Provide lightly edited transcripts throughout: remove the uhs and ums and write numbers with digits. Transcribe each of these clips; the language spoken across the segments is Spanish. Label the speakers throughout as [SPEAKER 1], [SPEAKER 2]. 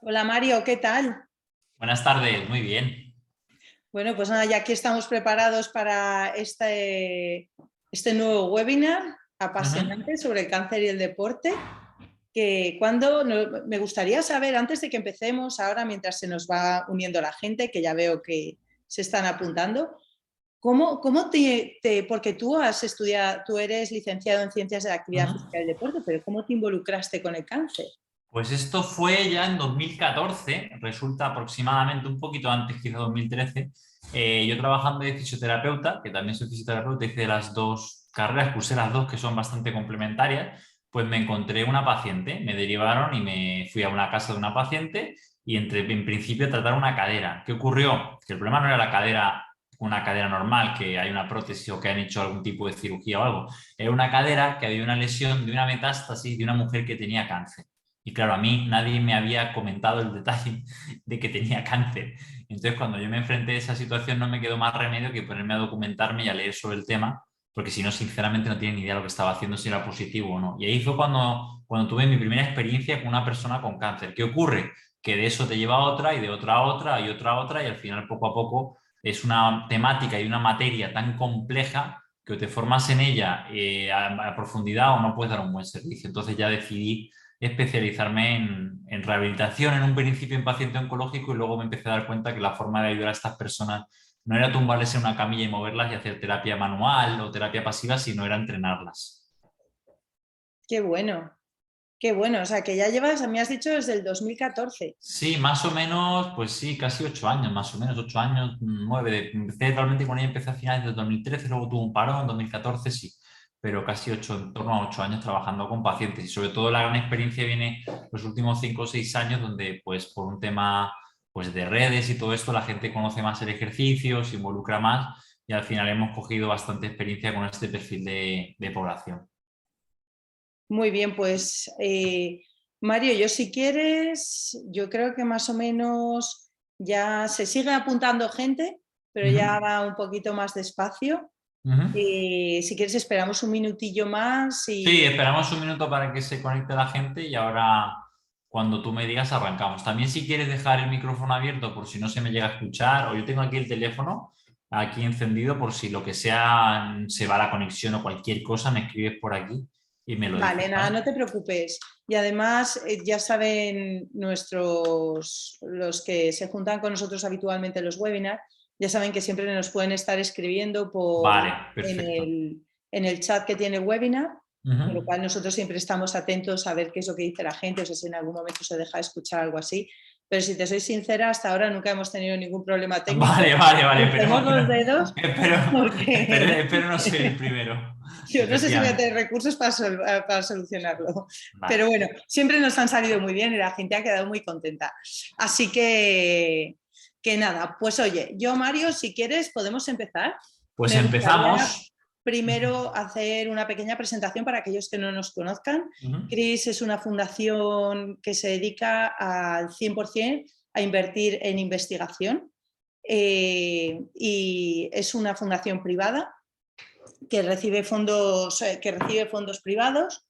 [SPEAKER 1] Hola Mario, ¿qué tal?
[SPEAKER 2] Buenas tardes, muy bien.
[SPEAKER 1] Bueno, pues nada, ya aquí estamos preparados para este nuevo webinar
[SPEAKER 2] Ujú.
[SPEAKER 1] apasionante sobre el cáncer y el deporte. Me gustaría saber, antes de que empecemos, ahora mientras se nos va uniendo la gente, que ya veo que se están apuntando, porque tú has estudiado, tú eres licenciado en Ciencias de la Actividad
[SPEAKER 2] Ujú.
[SPEAKER 1] Física y el Deporte, pero ¿cómo te involucraste con el cáncer?
[SPEAKER 2] Pues esto fue ya en 2014, resulta aproximadamente un poquito antes, quizá 2013. Yo trabajando de fisioterapeuta, que también soy fisioterapeuta, hice las dos carreras, cursé las dos que son bastante complementarias, pues me encontré una paciente, me derivaron y me fui a una casa de una paciente y entré en principio a tratar una cadera. ¿Qué ocurrió? Que el problema no era la cadera, una cadera normal, que hay una prótesis o que han hecho algún tipo de cirugía o algo. Era una cadera que había una lesión de una metástasis de una mujer que tenía cáncer. Y claro, a mí nadie me había comentado el detalle de que tenía cáncer. Entonces, cuando yo me enfrenté a esa situación, no me quedó más remedio que ponerme a documentarme y a leer sobre el tema, porque si no, sinceramente, no tenía ni idea de lo que estaba haciendo, si era positivo o no. Y ahí fue cuando tuve mi primera experiencia con una persona con cáncer. ¿Qué ocurre? Que de eso te lleva a otra y de otra a otra y otra a otra y al final, poco a poco, es una temática y una materia tan compleja que o te formas en ella a profundidad o no puedes dar un buen servicio. Entonces ya decidí especializarme en rehabilitación, en un principio en paciente oncológico y luego me empecé a dar cuenta que la forma de ayudar a estas personas no era tumbarles en una camilla y moverlas y hacer terapia manual o terapia pasiva, sino era entrenarlas.
[SPEAKER 1] Qué bueno, qué bueno. O sea, que ya llevas, me has dicho, desde el 2014.
[SPEAKER 2] Sí, más o menos, pues sí, casi 8 años, más o menos, 8 años, 9. Empecé realmente con ella, empecé a finales del 2013, luego tuve un parón en 2014, sí, pero casi 8, en torno a 8 años trabajando con pacientes y sobre todo la gran experiencia viene los últimos 5 o 6 años donde pues por un tema pues de redes y todo esto la gente conoce más el ejercicio, se involucra más y al final hemos cogido bastante experiencia con este perfil de población.
[SPEAKER 1] Muy bien, pues Mario, yo si quieres, yo creo que más o menos ya se sigue apuntando gente, pero ya
[SPEAKER 2] Ujú,
[SPEAKER 1] va un poquito más despacio.
[SPEAKER 2] ujú.
[SPEAKER 1] Si quieres, esperamos un minutillo más
[SPEAKER 2] Sí,
[SPEAKER 1] y
[SPEAKER 2] esperamos un minuto para que se conecte la gente y ahora cuando tú me digas arrancamos. También si quieres dejar el micrófono abierto por si no se me llega a escuchar o yo tengo aquí el teléfono aquí encendido por si lo que sea se va la conexión o cualquier cosa me escribes por aquí y me lo
[SPEAKER 1] vale,
[SPEAKER 2] dices,
[SPEAKER 1] nada,
[SPEAKER 2] ¿vale?
[SPEAKER 1] no te preocupes. Y además ya saben los que se juntan con nosotros habitualmente en los webinars, ya saben que siempre nos pueden estar escribiendo
[SPEAKER 2] Vale,
[SPEAKER 1] en
[SPEAKER 2] perfecto.
[SPEAKER 1] en el chat que tiene el webinar,
[SPEAKER 2] Ujú.
[SPEAKER 1] con lo cual nosotros siempre estamos atentos a ver qué es lo que dice la gente, o sea, si en algún momento se deja de escuchar algo así. Pero si te soy sincera, hasta ahora nunca hemos tenido ningún problema técnico.
[SPEAKER 2] Vale, vale, vale,
[SPEAKER 1] Crucemos los dedos
[SPEAKER 2] espero,
[SPEAKER 1] porque
[SPEAKER 2] espero no ser el primero,
[SPEAKER 1] yo no sé si voy a
[SPEAKER 2] efectivamente.
[SPEAKER 1] tener recursos para solucionarlo, pero
[SPEAKER 2] Vale.
[SPEAKER 1] bueno, siempre nos han salido muy bien y la gente ha quedado muy contenta. Así que nada, pues oye, yo Mario, si quieres podemos empezar.
[SPEAKER 2] Pues
[SPEAKER 1] Me gustaría
[SPEAKER 2] empezamos.
[SPEAKER 1] primero hacer una pequeña presentación para aquellos que no nos conozcan.
[SPEAKER 2] Ujú,
[SPEAKER 1] CRIS es una fundación que se dedica al 100% a invertir en investigación y es una fundación privada que recibe fondos privados.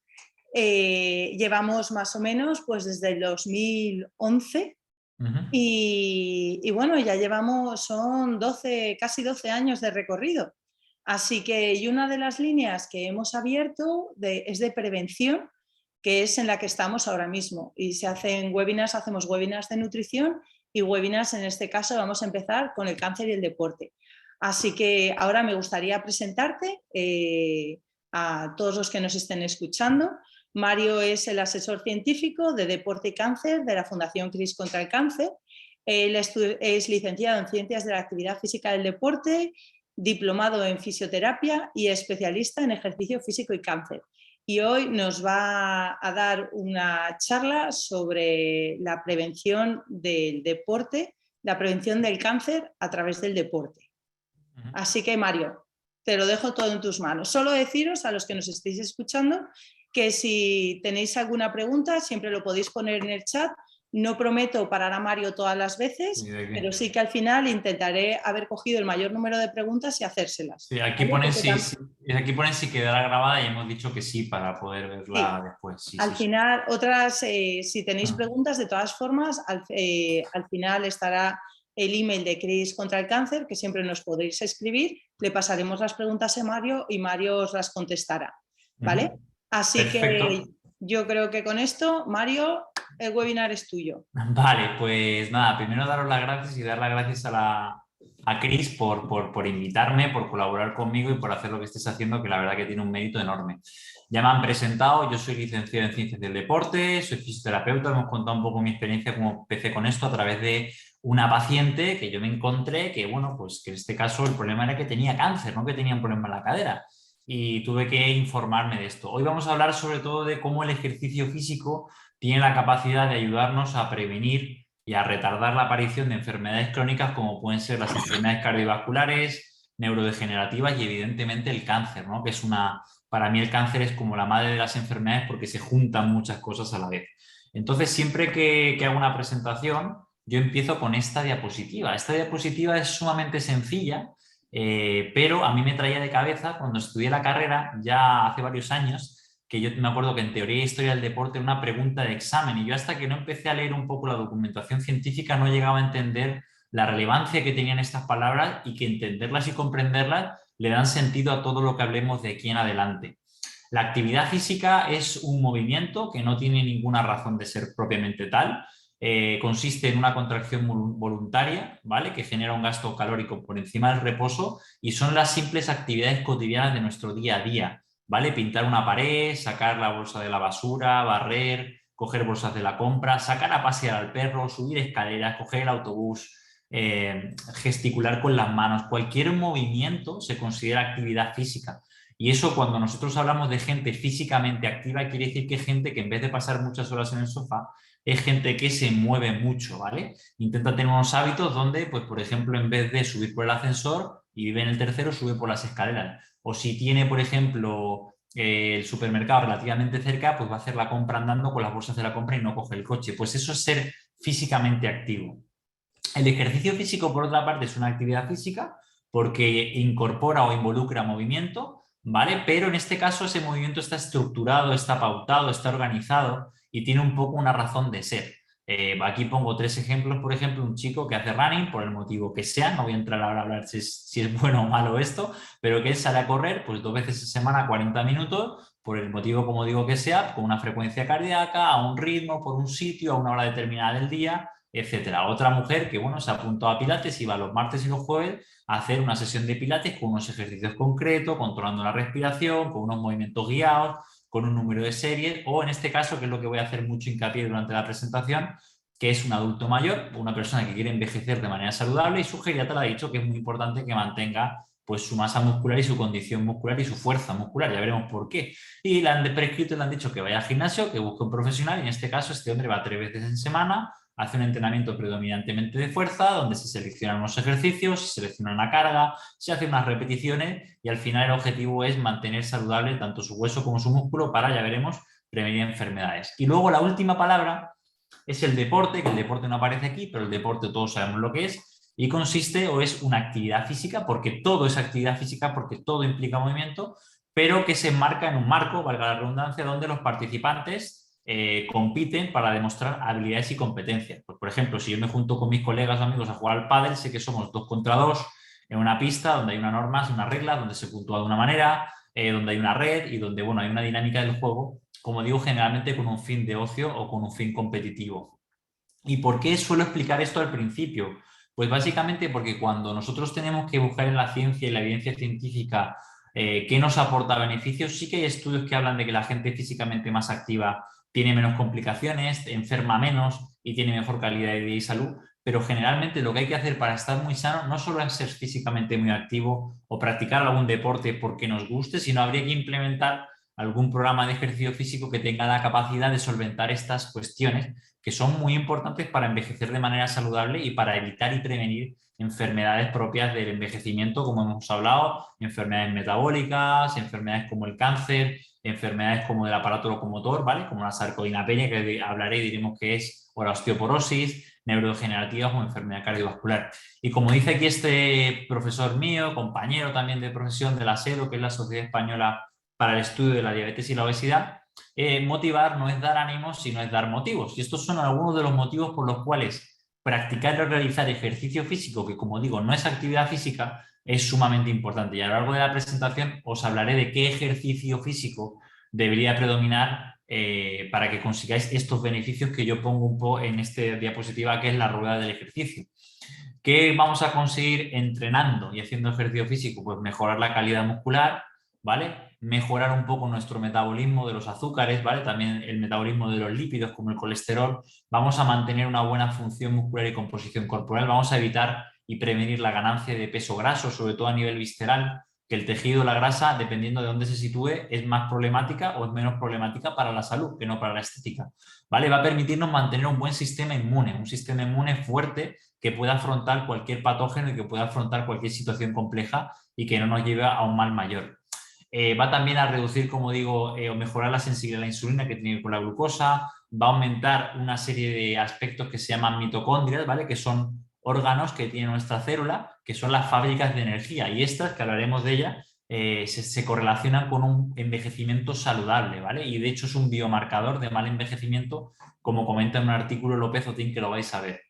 [SPEAKER 1] Llevamos más o menos pues desde el 2011
[SPEAKER 2] ujú.
[SPEAKER 1] y bueno, ya llevamos, son 12, casi 12 años de recorrido. Así que, y una de las líneas que hemos abierto es de prevención, que es en la que estamos ahora mismo. Y se hacen webinars, hacemos webinars de nutrición y webinars, en este caso, vamos a empezar con el cáncer y el deporte. Así que ahora me gustaría presentarte a todos los que nos estén escuchando. Mario es el asesor científico de deporte y cáncer de la Fundación CRIS contra el Cáncer. Él es licenciado en Ciencias de la Actividad Física del Deporte, diplomado en fisioterapia y especialista en ejercicio físico y cáncer. Y hoy nos va a dar una charla sobre la prevención del deporte, la prevención del cáncer a través del deporte.
[SPEAKER 2] Ujú.
[SPEAKER 1] Así que, Mario, te lo dejo todo en tus manos. Solo deciros a los que nos estéis escuchando que si tenéis alguna pregunta siempre lo podéis poner en el chat No prometo parar a Mario todas las veces, pero sí que al final intentaré haber cogido el mayor número de preguntas y hacérselas.
[SPEAKER 2] Sí, aquí
[SPEAKER 1] ¿Vale?
[SPEAKER 2] ponen
[SPEAKER 1] Porque
[SPEAKER 2] aquí ponen si quedará grabada y hemos dicho que sí para poder verla
[SPEAKER 1] sí,
[SPEAKER 2] después. Sí,
[SPEAKER 1] al
[SPEAKER 2] sí, sí.
[SPEAKER 1] final, si tenéis preguntas, de todas formas, al final estará el email de Cris contra el Cáncer, que siempre nos podéis escribir, le pasaremos las preguntas a Mario y Mario os las contestará, ¿vale? Así que
[SPEAKER 2] Perfecto.
[SPEAKER 1] yo creo que con esto, Mario, el webinar es tuyo.
[SPEAKER 2] Vale, pues nada, primero daros las gracias y dar las gracias a Cris por invitarme, por colaborar conmigo y por hacer lo que estés haciendo, que la verdad que tiene un mérito enorme. Ya me han presentado, yo soy licenciado en Ciencias del Deporte, soy fisioterapeuta, hemos contado un poco mi experiencia, cómo empecé con esto a través de una paciente que yo me encontré, que bueno, pues que en este caso el problema era que tenía cáncer, no que tenía un problema en la cadera. Y tuve que informarme de esto. Hoy vamos a hablar sobre todo de cómo el ejercicio físico tiene la capacidad de ayudarnos a prevenir y a retardar la aparición de enfermedades crónicas como pueden ser las enfermedades cardiovasculares, neurodegenerativas y evidentemente el cáncer, ¿no? Que es para mí el cáncer es como la madre de las enfermedades porque se juntan muchas cosas a la vez. Entonces, siempre que hago una presentación, yo empiezo con esta diapositiva. Esta diapositiva es sumamente sencilla, pero a mí me traía de cabeza cuando estudié la carrera ya hace varios años, que yo me acuerdo que en teoría e historia del deporte era una pregunta de examen y yo hasta que no empecé a leer un poco la documentación científica no llegaba a entender la relevancia que tenían estas palabras y que entenderlas y comprenderlas le dan sentido a todo lo que hablemos de aquí en adelante. La actividad física es un movimiento que no tiene ninguna razón de ser propiamente tal. Consiste en una contracción voluntaria, ¿vale? Que genera un gasto calórico por encima del reposo y son las simples actividades cotidianas de nuestro día a día. ¿Vale? Pintar una pared, sacar la bolsa de la basura, barrer, coger bolsas de la compra, sacar a pasear al perro, subir escaleras, coger el autobús, gesticular con las manos. Cualquier movimiento se considera actividad física. Y eso cuando nosotros hablamos de gente físicamente activa, quiere decir que es gente que en vez de pasar muchas horas en el sofá, es gente que se mueve mucho, ¿vale? Intenta tener unos hábitos donde, pues, por ejemplo, en vez de subir por el ascensor y vive en el tercero, sube por las escaleras. O si tiene, por ejemplo, el supermercado relativamente cerca, pues va a hacer la compra andando con las bolsas de la compra y no coge el coche. Pues eso es ser físicamente activo. El ejercicio físico, por otra parte, es una actividad física porque incorpora o involucra movimiento, ¿vale? Pero en este caso ese movimiento está estructurado, está pautado, está organizado y tiene un poco una razón de ser. Aquí pongo 3 ejemplos, por ejemplo, un chico que hace running por el motivo que sea, no voy a entrar ahora a hablar si es bueno o malo esto, pero que él sale a correr pues 2 veces a semana 40 minutos por el motivo, como digo, que sea, con una frecuencia cardíaca, a un ritmo, por un sitio, a una hora determinada del día, etcétera. Otra mujer que, bueno, se apuntó a Pilates y va los martes y los jueves a hacer una sesión de Pilates con unos ejercicios concretos, controlando la respiración, con unos movimientos guiados, con un número de series, o en este caso, que es lo que voy a hacer mucho hincapié durante la presentación, que es un adulto mayor, una persona que quiere envejecer de manera saludable y su geriatra ha dicho que es muy importante que mantenga pues su masa muscular y su condición muscular y su fuerza muscular, ya veremos por qué. Y le han prescrito y le han dicho que vaya al gimnasio, que busque un profesional y en este caso este hombre va 3 veces en semana, hace un entrenamiento predominantemente de fuerza, donde se seleccionan unos ejercicios, se selecciona una carga, se hacen unas repeticiones y al final el objetivo es mantener saludable tanto su hueso como su músculo para, ya veremos, prevenir enfermedades. Y luego la última palabra es el deporte, que el deporte no aparece aquí, pero el deporte todos sabemos lo que es, y consiste o es una actividad física, porque todo es actividad física, porque todo implica movimiento, pero que se enmarca en un marco, valga la redundancia, donde los participantes compiten para demostrar habilidades y competencias. Pues, por ejemplo, si yo me junto con mis colegas o amigos a jugar al pádel, sé que somos 2 contra 2 en una pista donde hay unas normas, unas reglas, donde se puntúa de una manera, donde hay una red y donde bueno, hay una dinámica del juego, como digo, generalmente con un fin de ocio o con un fin competitivo. ¿Y por qué suelo explicar esto al principio? Pues básicamente porque cuando nosotros tenemos que buscar en la ciencia y la evidencia científica qué nos aporta beneficios, sí que hay estudios que hablan de que la gente físicamente más activa tiene menos complicaciones, enferma menos y tiene mejor calidad de vida y salud, pero generalmente lo que hay que hacer para estar muy sano no solo es ser físicamente muy activo o practicar algún deporte porque nos guste, sino habría que implementar algún programa de ejercicio físico que tenga la capacidad de solventar estas cuestiones que son muy importantes para envejecer de manera saludable y para evitar y prevenir enfermedades propias del envejecimiento, como hemos hablado, enfermedades metabólicas, enfermedades como el cáncer, enfermedades como el aparato locomotor, ¿vale? Como la sarcopenia, que hablaré y diremos que es, o la osteoporosis, neurodegenerativas o enfermedad cardiovascular. Y como dice aquí este profesor mío, compañero también de profesión de la SEDO, que es la Sociedad Española para el Estudio de la Diabetes y la Obesidad, motivar no es dar ánimos, sino es dar motivos. Y estos son algunos de los motivos por los cuales practicar o realizar ejercicio físico, que como digo, no es actividad física, es sumamente importante. Y a lo largo de la presentación os hablaré de qué ejercicio físico debería predominar para que consigáis estos beneficios que yo pongo un poco en esta diapositiva, que es la rueda del ejercicio. ¿Qué vamos a conseguir entrenando y haciendo ejercicio físico? Pues mejorar la calidad muscular, ¿vale? Mejorar un poco nuestro metabolismo de los azúcares, ¿vale? También el metabolismo de los lípidos, como el colesterol. Vamos a mantener una buena función muscular y composición corporal. Vamos a evitar y prevenir la ganancia de peso graso, sobre todo a nivel visceral, que el tejido, la grasa, dependiendo de dónde se sitúe, es más problemática o es menos problemática para la salud que no para la estética, ¿vale? Va a permitirnos mantener un buen sistema inmune fuerte que pueda afrontar cualquier patógeno y que pueda afrontar cualquier situación compleja y que no nos lleve a un mal mayor. Va también a reducir, como digo, o mejorar la sensibilidad a la insulina que tiene que ver con la glucosa, va a aumentar una serie de aspectos que se llaman mitocondrias, ¿vale? Que son órganos que tiene nuestra célula, que son las fábricas de energía, y estas, que hablaremos de ellas, se correlacionan con un envejecimiento saludable, ¿vale? Y de hecho es un biomarcador de mal envejecimiento, como comenta en un artículo López Otín, que lo vais a ver.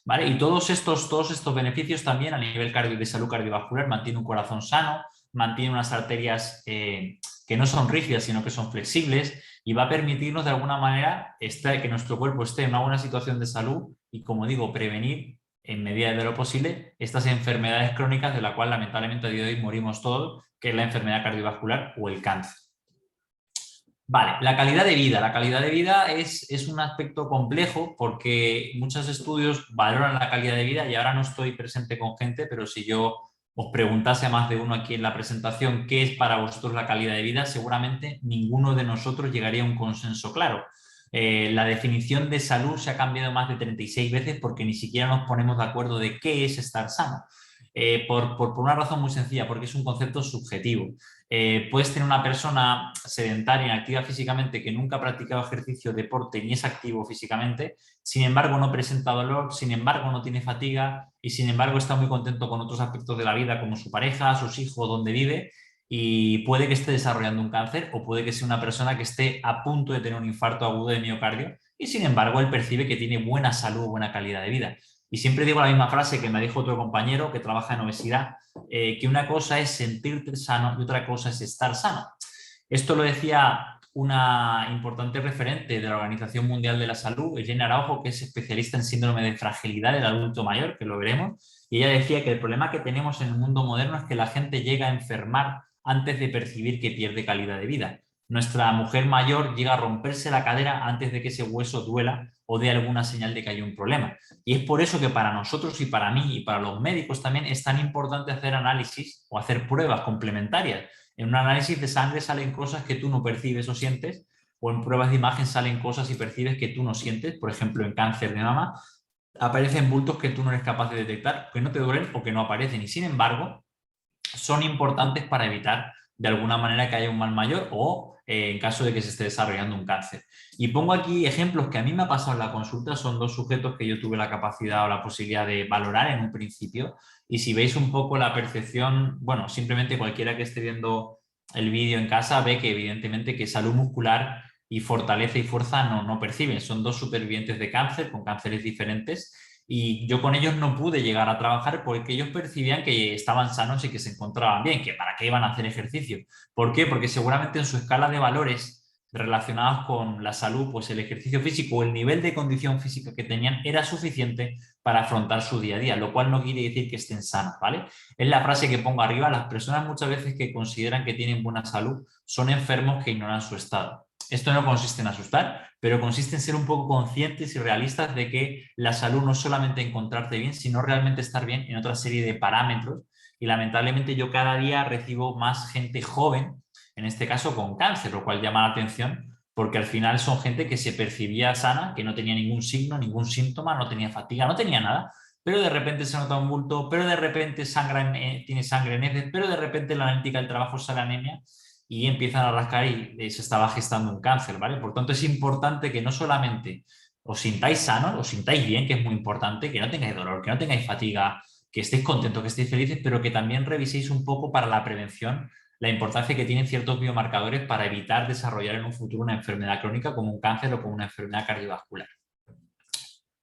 [SPEAKER 2] ¿Vale? Y todos estos beneficios también a nivel de salud cardiovascular: mantiene un corazón sano, mantiene unas arterias que no son rígidas, sino que son flexibles, y va a permitirnos de alguna manera que nuestro cuerpo esté en una buena situación de salud y, como digo, prevenir en medida de lo posible estas enfermedades crónicas de las cuales lamentablemente a día de hoy morimos todos, que es la enfermedad cardiovascular o el cáncer. Vale, la calidad de vida. La calidad de vida es un aspecto complejo porque muchos estudios valoran la calidad de vida, y ahora no estoy presente con gente, pero si yo os preguntase a más de uno aquí en la presentación qué es para vosotros la calidad de vida, seguramente ninguno de nosotros llegaría a un consenso claro. La definición de salud se ha cambiado más de 36 veces porque ni siquiera nos ponemos de acuerdo de qué es estar sano. Por una razón muy sencilla, porque es un concepto subjetivo. Puedes tener una persona sedentaria, inactiva físicamente, que nunca ha practicado ejercicio, deporte ni es activo físicamente, sin embargo no presenta dolor, sin embargo no tiene fatiga y sin embargo está muy contento con otros aspectos de la vida, como su pareja, sus hijos, donde vive, y puede que esté desarrollando un cáncer, o puede que sea una persona que esté a punto de tener un infarto agudo de miocardio y sin embargo él percibe que tiene buena salud, buena calidad de vida. Y siempre digo la misma frase que me dijo otro compañero que trabaja en obesidad, que una cosa es sentirte sano y otra cosa es estar sano. Esto lo decía una importante referente de la Organización Mundial de la Salud, Elena Araujo, que es especialista en síndrome de fragilidad del adulto mayor, que lo veremos, y ella decía que el problema que tenemos en el mundo moderno es que la gente llega a enfermar antes de percibir que pierde calidad de vida. Nuestra mujer mayor llega a romperse la cadera antes de que ese hueso duela o dé alguna señal de que hay un problema. Y es por eso que para nosotros y para mí y para los médicos también es tan importante hacer análisis o hacer pruebas complementarias. En un análisis de sangre salen cosas que tú no percibes o sientes, o en pruebas de imagen salen cosas y percibes que tú no sientes. Por ejemplo, en cáncer de mama aparecen bultos que tú no eres capaz de detectar, que no te duelen o que no aparecen, y sin embargo son importantes para evitar de alguna manera que haya un mal mayor o en caso de que se esté desarrollando un cáncer. Y pongo aquí ejemplos que a mí me ha pasado en la consulta. Son dos sujetos que yo tuve la capacidad o la posibilidad de valorar en un principio, y si veis un poco la percepción, bueno, simplemente cualquiera que esté viendo el vídeo en casa ve que evidentemente que salud muscular y fortaleza y fuerza no perciben. Son dos supervivientes de cáncer con cánceres diferentes, y yo con ellos no pude llegar a trabajar porque ellos percibían que estaban sanos y que se encontraban bien, que para qué iban a hacer ejercicio. ¿Por qué? Porque seguramente en su escala de valores relacionados con la salud, pues el ejercicio físico o el nivel de condición física que tenían era suficiente para afrontar su día a día, lo cual no quiere decir que estén sanos, ¿vale? Es la frase que pongo arriba: las personas muchas veces que consideran que tienen buena salud son enfermos que ignoran su estado. Esto no consiste en asustar, pero consiste en ser un poco conscientes y realistas de que la salud no es solamente encontrarte bien, sino realmente estar bien en otra serie de parámetros. Y lamentablemente yo cada día recibo más gente joven en este caso con cáncer, lo cual llama la atención porque al final son gente que se percibía sana, que no tenía ningún signo, ningún síntoma, no tenía fatiga, no tenía nada, pero de repente se nota un bulto, pero de repente tiene sangre en heces, pero de repente en la analítica del trabajo sale anemia y empiezan a rascar y se estaba gestando un cáncer, ¿vale? Por tanto, es importante que no solamente os sintáis sanos, os sintáis bien, que es muy importante, que no tengáis dolor, que no tengáis fatiga, que estéis contentos, que estéis felices, pero que también reviséis un poco para la prevención la importancia que tienen ciertos biomarcadores para evitar desarrollar en un futuro una enfermedad crónica como un cáncer o como una enfermedad cardiovascular.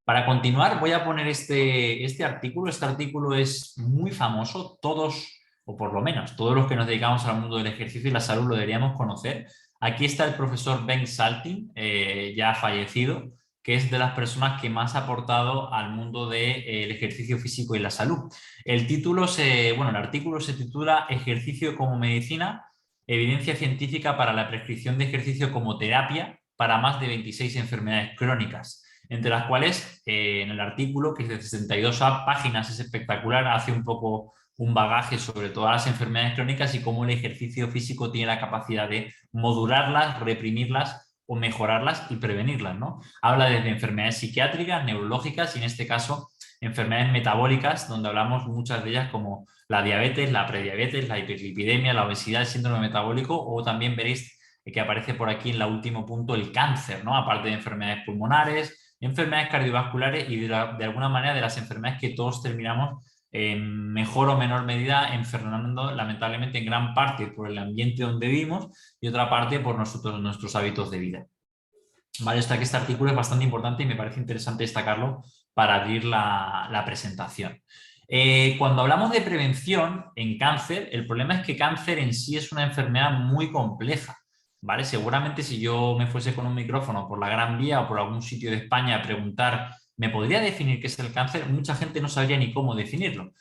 [SPEAKER 2] Para continuar, voy a poner este artículo. Este artículo es muy famoso. Todos, o por lo menos todos los que nos dedicamos al mundo del ejercicio y la salud lo deberíamos conocer. Aquí está el profesor Ben Saltin, ya fallecido, que es de las personas que más ha aportado al mundo del ejercicio físico y la salud. El artículo se titula Ejercicio como medicina, evidencia científica para la prescripción de ejercicio como terapia para más de 26 enfermedades crónicas, entre las cuales en el artículo, que es de 62 páginas, es espectacular, hace un poco un bagaje sobre todas las enfermedades crónicas y cómo el ejercicio físico tiene la capacidad de modularlas, reprimirlas o mejorarlas y prevenirlas, ¿no? Habla desde enfermedades psiquiátricas, neurológicas y en este caso enfermedades metabólicas, donde hablamos muchas de ellas como la diabetes, la prediabetes, la hiperlipidemia, la obesidad, el síndrome metabólico, o también veréis que aparece por aquí en el último punto el cáncer, ¿no? Aparte de enfermedades pulmonares, enfermedades cardiovasculares y de alguna manera de las enfermedades que todos terminamos en mejor o menor medida enfermando lamentablemente en gran parte por el ambiente donde vivimos y otra parte por nuestros hábitos de vida. Vale, que este artículo es bastante importante y me parece interesante destacarlo para abrir la presentación. Cuando hablamos de prevención en cáncer, el problema es que cáncer en sí es una enfermedad muy compleja, ¿vale? Seguramente si yo me fuese con un micrófono por la Gran Vía o por algún sitio de España a preguntar, ¿me podría definir qué es el cáncer? Mucha gente no sabría ni cómo definirlo.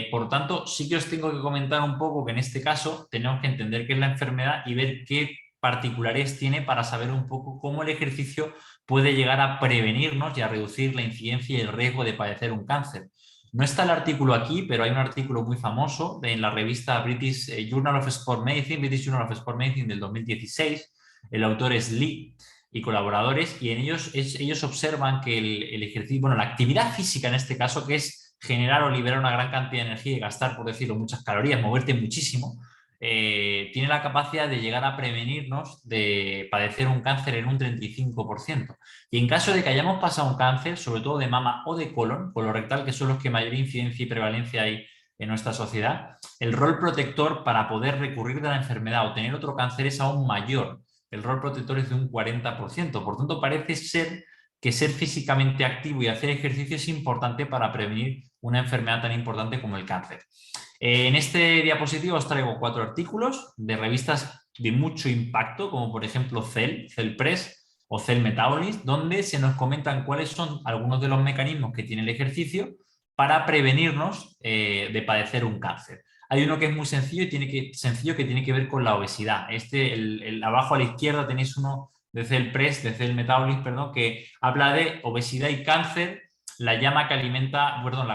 [SPEAKER 2] Por tanto, sí que os tengo que comentar un poco que en este caso tenemos que entender qué es la enfermedad y ver qué particulares tiene para saber un poco cómo el ejercicio puede llegar a prevenirnos y a reducir la incidencia y el riesgo de padecer un cáncer. No está el artículo aquí, pero hay un artículo muy famoso en la revista British Journal of Sport Medicine, British Journal of Sport Medicine del 2016. El autor es Lee y colaboradores, y en ellos observan que el ejercicio, bueno, la actividad física en este caso, que es generar o liberar una gran cantidad de energía y gastar, por decirlo, muchas calorías, moverte muchísimo, tiene la capacidad de llegar a prevenirnos de padecer un cáncer en un 35%. Y en caso de que hayamos pasado un cáncer, sobre todo de mama o de colon rectal, que son los que mayor incidencia y prevalencia hay en nuestra sociedad, el rol protector para poder recurrir de la enfermedad o tener otro cáncer es aún mayor. El rol protector es de un 40%. Por tanto, parece ser que ser físicamente activo y hacer ejercicio es importante para prevenir una enfermedad tan importante como el cáncer. En este diapositivo os traigo 4 artículos de revistas de mucho impacto, como por ejemplo Cell Press o Cell Metabolism, donde se nos comentan cuáles son algunos de los mecanismos que tiene el ejercicio para prevenirnos de padecer un cáncer. Hay uno que es muy sencillo que tiene que ver con la obesidad. Abajo a la izquierda tenéis uno de Cell Press, de Cell Metabolism, perdón, que habla de obesidad y cáncer, la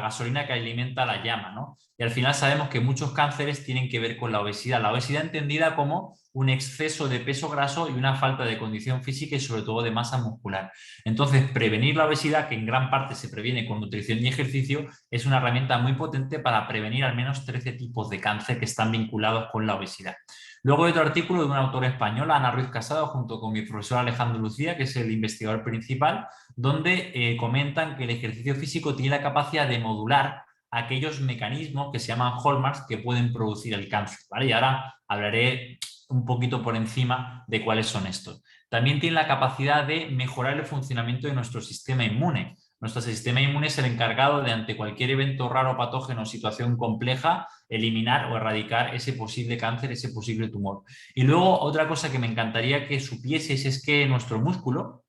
[SPEAKER 2] gasolina que alimenta la llama, ¿no? Y al final sabemos que muchos cánceres tienen que ver con la obesidad. La obesidad entendida como un exceso de peso graso y una falta de condición física y sobre todo de masa muscular. Entonces, prevenir la obesidad, que en gran parte se previene con nutrición y ejercicio, es una herramienta muy potente para prevenir al menos 13 tipos de cáncer que están vinculados con la obesidad. Luego hay otro artículo de una autora española, Ana Ruiz Casado, junto con mi profesor Alejandro Lucía, que es el investigador principal, donde comentan que el ejercicio físico tiene la capacidad de modular aquellos mecanismos que se llaman hallmarks que pueden producir el cáncer, ¿vale? Y ahora hablaré un poquito por encima de cuáles son estos. También tiene la capacidad de mejorar el funcionamiento de nuestro sistema inmune. Nuestro sistema inmune es el encargado de, ante cualquier evento raro, patógeno o situación compleja, eliminar o erradicar ese posible cáncer, ese posible tumor. Y luego otra cosa que me encantaría que supieseis es que nuestro músculo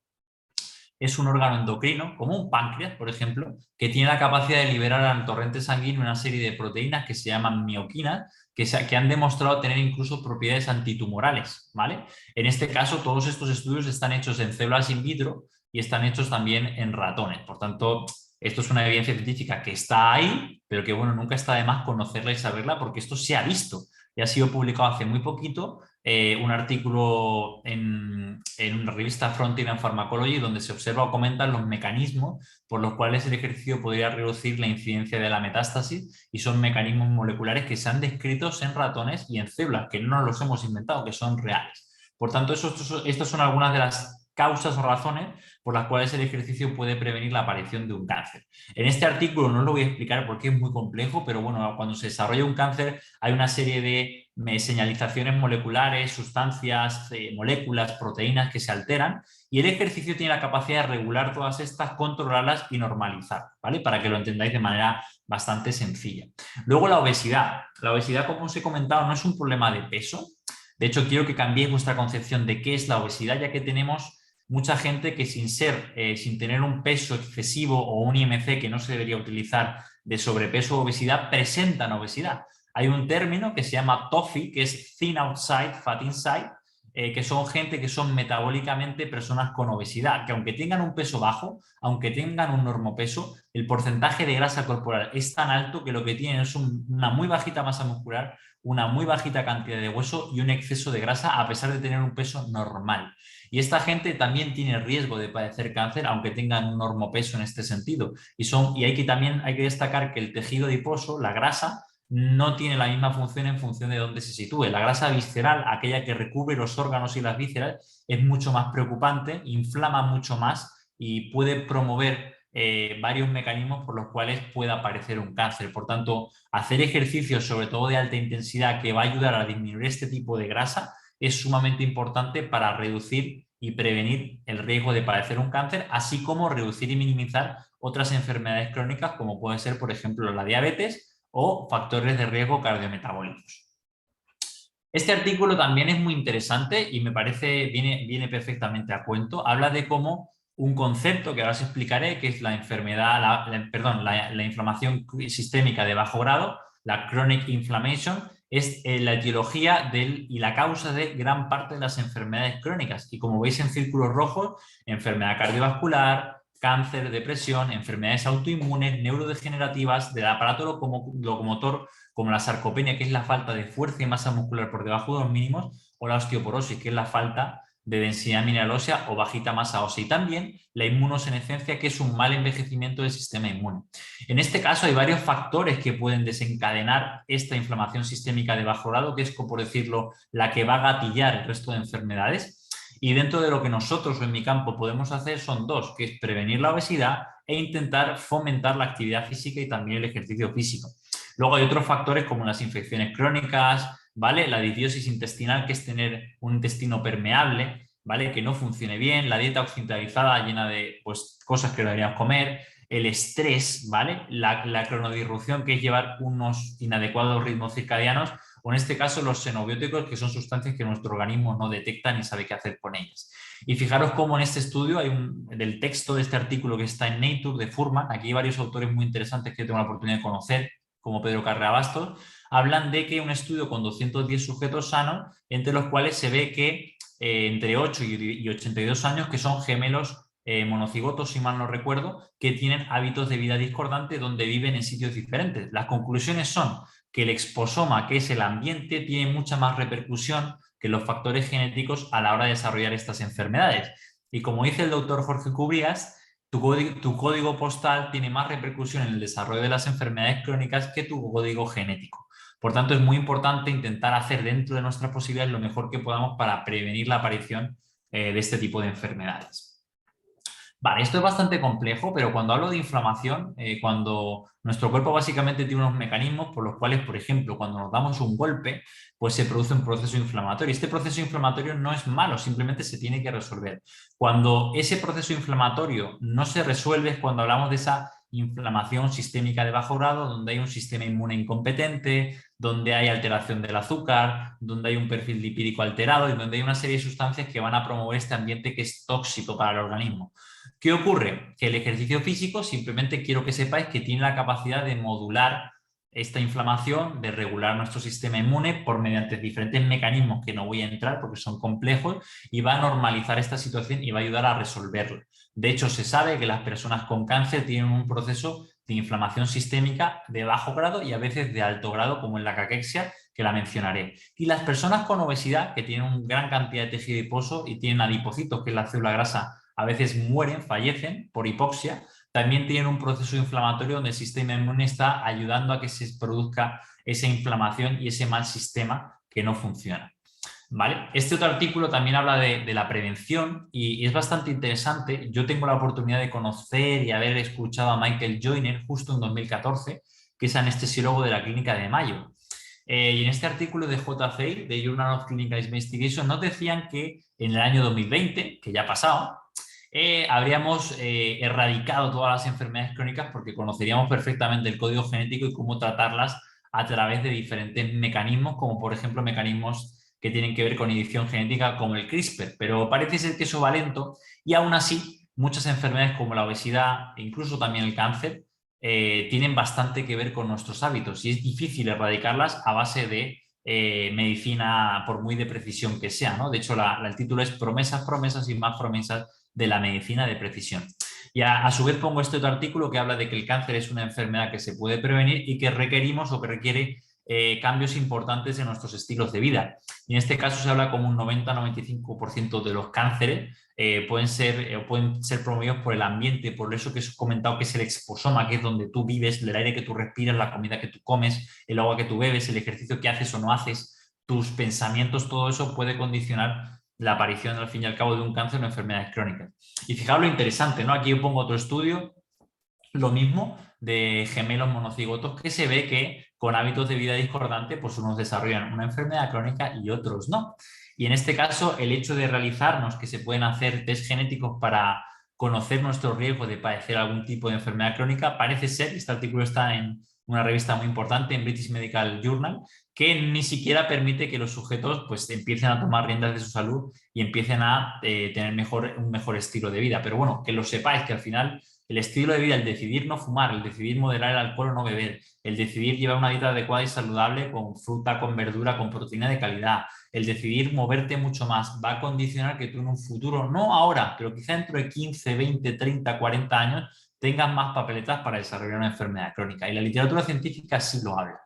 [SPEAKER 2] es un órgano endocrino, como un páncreas, por ejemplo, que tiene la capacidad de liberar al torrente sanguíneo una serie de proteínas que se llaman mioquinas, que han demostrado tener incluso propiedades antitumorales, ¿vale? En este caso, todos estos estudios están hechos en células in vitro y están hechos también en ratones. Por tanto, esto es una evidencia científica que está ahí, pero que, bueno, nunca está de más conocerla y saberla porque esto se ha visto y ha sido publicado hace muy poquito un artículo en una revista Frontier in Pharmacology donde se observa o comentan los mecanismos por los cuales el ejercicio podría reducir la incidencia de la metástasis, y son mecanismos moleculares que se han descrito en ratones y en células, que no los hemos inventado, que son reales. Por tanto, estas son algunas de las causas o razones por las cuales el ejercicio puede prevenir la aparición de un cáncer. En este artículo no lo voy a explicar porque es muy complejo, pero bueno, cuando se desarrolla un cáncer hay una serie de señalizaciones moleculares, sustancias, moléculas, proteínas que se alteran, y el ejercicio tiene la capacidad de regular todas estas, controlarlas y normalizar, ¿vale? Para que lo entendáis de manera bastante sencilla. Luego la obesidad. La obesidad, como os he comentado, no es un problema de peso. De hecho, quiero que cambiéis vuestra concepción de qué es la obesidad, ya que tenemos mucha gente que sin tener un peso excesivo o un IMC que no se debería utilizar de sobrepeso o obesidad, presentan obesidad. Hay un término que se llama TOFI, que es Thin Outside, Fat Inside, que son gente que son metabólicamente personas con obesidad, que aunque tengan un peso bajo, aunque tengan un normopeso, el porcentaje de grasa corporal es tan alto que lo que tienen es una muy bajita masa muscular, una muy bajita cantidad de hueso y un exceso de grasa a pesar de tener un peso normal. Y esta gente también tiene riesgo de padecer cáncer, aunque tengan un normopeso en este sentido. También hay que destacar que el tejido adiposo, la grasa, no tiene la misma función en función de dónde se sitúe. La grasa visceral, aquella que recubre los órganos y las vísceras, es mucho más preocupante, inflama mucho más y puede promover varios mecanismos por los cuales puede aparecer un cáncer. Por tanto, hacer ejercicios, sobre todo de alta intensidad, que va a ayudar a disminuir este tipo de grasa, es sumamente importante para reducir y prevenir el riesgo de padecer un cáncer, así como reducir y minimizar otras enfermedades crónicas, como puede ser, por ejemplo, la diabetes o factores de riesgo cardiometabólicos. Este artículo también es muy interesante y me parece viene perfectamente a cuento. Habla de cómo un concepto que ahora os explicaré, que es la enfermedad, la inflamación sistémica de bajo grado, la chronic inflammation, es la etiología y la causa de gran parte de las enfermedades crónicas. Y como veis en círculos rojos, enfermedad cardiovascular, cáncer, depresión, enfermedades autoinmunes, neurodegenerativas, del aparato locomotor, como la sarcopenia, que es la falta de fuerza y masa muscular por debajo de los mínimos, o la osteoporosis, que es la falta de densidad mineral ósea o bajita masa ósea, y también la inmunosenescencia, que es un mal envejecimiento del sistema inmune. En este caso hay varios factores que pueden desencadenar esta inflamación sistémica de bajo grado, que es, por decirlo, la que va a gatillar el resto de enfermedades. Y dentro de lo que nosotros en mi campo podemos hacer son dos, que es prevenir la obesidad e intentar fomentar la actividad física y también el ejercicio físico. Luego hay otros factores como las infecciones crónicas, ¿vale? La disbiosis intestinal, que es tener un intestino permeable, ¿vale? Que no funcione bien, la dieta occidentalizada llena de cosas que no deberíamos comer, el estrés, ¿vale? La cronodisrupción, que es llevar unos inadecuados ritmos circadianos, o en este caso los xenobióticos, que son sustancias que nuestro organismo no detecta ni sabe qué hacer con ellas. Y fijaros cómo en este estudio del texto de este artículo que está en Nature de Fuhrman, aquí hay varios autores muy interesantes que tengo la oportunidad de conocer, como Pedro Carrera Bastos, hablan de que un estudio con 210 sujetos sanos, entre los cuales se ve que entre 8 y 82 años, que son gemelos monocigotos, si mal no recuerdo, que tienen hábitos de vida discordantes donde viven en sitios diferentes. Las conclusiones son que el exposoma, que es el ambiente, tiene mucha más repercusión que los factores genéticos a la hora de desarrollar estas enfermedades. Y como dice el doctor Jorge Cubrías, tu código postal tiene más repercusión en el desarrollo de las enfermedades crónicas que tu código genético. Por tanto, es muy importante intentar hacer dentro de nuestras posibilidades lo mejor que podamos para prevenir la aparición de este tipo de enfermedades. Vale, esto es bastante complejo, pero cuando hablo de inflamación, cuando nuestro cuerpo básicamente tiene unos mecanismos por los cuales, por ejemplo, cuando nos damos un golpe, pues se produce un proceso inflamatorio. Este proceso inflamatorio no es malo, simplemente se tiene que resolver. Cuando ese proceso inflamatorio no se resuelve es cuando hablamos de esa inflamación sistémica de bajo grado, donde hay un sistema inmune incompetente, donde hay alteración del azúcar, donde hay un perfil lipídico alterado y donde hay una serie de sustancias que van a promover este ambiente que es tóxico para el organismo. ¿Qué ocurre? Que el ejercicio físico, simplemente quiero que sepáis que tiene la capacidad de modular esta inflamación, de regular nuestro sistema inmune mediante diferentes mecanismos que no voy a entrar porque son complejos, y va a normalizar esta situación y va a ayudar a resolverla. De hecho, se sabe que las personas con cáncer tienen un proceso de inflamación sistémica de bajo grado y a veces de alto grado, como en la caquexia, que la mencionaré. Y las personas con obesidad, que tienen una gran cantidad de tejido adiposo y tienen adipocitos, que es la célula grasa, a veces mueren, fallecen por hipoxia, también tienen un proceso inflamatorio donde el sistema inmune está ayudando a que se produzca esa inflamación y ese mal sistema que no funciona. ¿Vale? Este otro artículo también habla de la prevención y es bastante interesante. Yo tengo la oportunidad de conocer y haber escuchado a Michael Joyner justo en 2014, que es anestesiólogo de la Clínica de Mayo. Y en este artículo de JCA, de Journal of Clinical Investigation, nos decían que en el año 2020, que ya ha pasado, habríamos erradicado todas las enfermedades crónicas porque conoceríamos perfectamente el código genético y cómo tratarlas a través de diferentes mecanismos, como por ejemplo mecanismos que tienen que ver con edición genética como el CRISPR, pero parece ser que eso va lento y aún así muchas enfermedades como la obesidad e incluso también el cáncer tienen bastante que ver con nuestros hábitos y es difícil erradicarlas a base de medicina por muy de precisión que sea, ¿no? De hecho, el título es Promesas, promesas y más promesas de la medicina de precisión. Y a su vez pongo este otro artículo que habla de que el cáncer es una enfermedad que se puede prevenir y que requerimos o que requiere cambios importantes en nuestros estilos de vida. Y en este caso se habla como un 90-95% de los cánceres pueden ser promovidos por el ambiente, por eso que os he comentado que es el exposoma, que es donde tú vives, el aire que tú respiras, la comida que tú comes, el agua que tú bebes, el ejercicio que haces o no haces, tus pensamientos, todo eso puede condicionar la aparición al fin y al cabo de un cáncer o enfermedades crónicas. Y fijaos lo interesante, ¿no? Aquí yo pongo otro estudio, lo mismo, de gemelos monocigotos, que se ve que con hábitos de vida discordantes, pues unos desarrollan una enfermedad crónica y otros no. Y en este caso, el hecho de realizarnos que se pueden hacer test genéticos para conocer nuestro riesgo de padecer algún tipo de enfermedad crónica, parece ser, este artículo está en una revista muy importante, en British Medical Journal, que ni siquiera permite que los sujetos pues, empiecen a tomar riendas de su salud y empiecen a tener un mejor estilo de vida. Pero bueno, que lo sepáis, que al final el estilo de vida, el decidir no fumar, el decidir moderar el alcohol o no beber, el decidir llevar una dieta adecuada y saludable con fruta, con verdura, con proteína de calidad, el decidir moverte mucho más, va a condicionar que tú en un futuro, no ahora, pero quizá dentro de 15, 20, 30, 40 años, tengas más papeletas para desarrollar una enfermedad crónica. Y la literatura científica sí lo habla.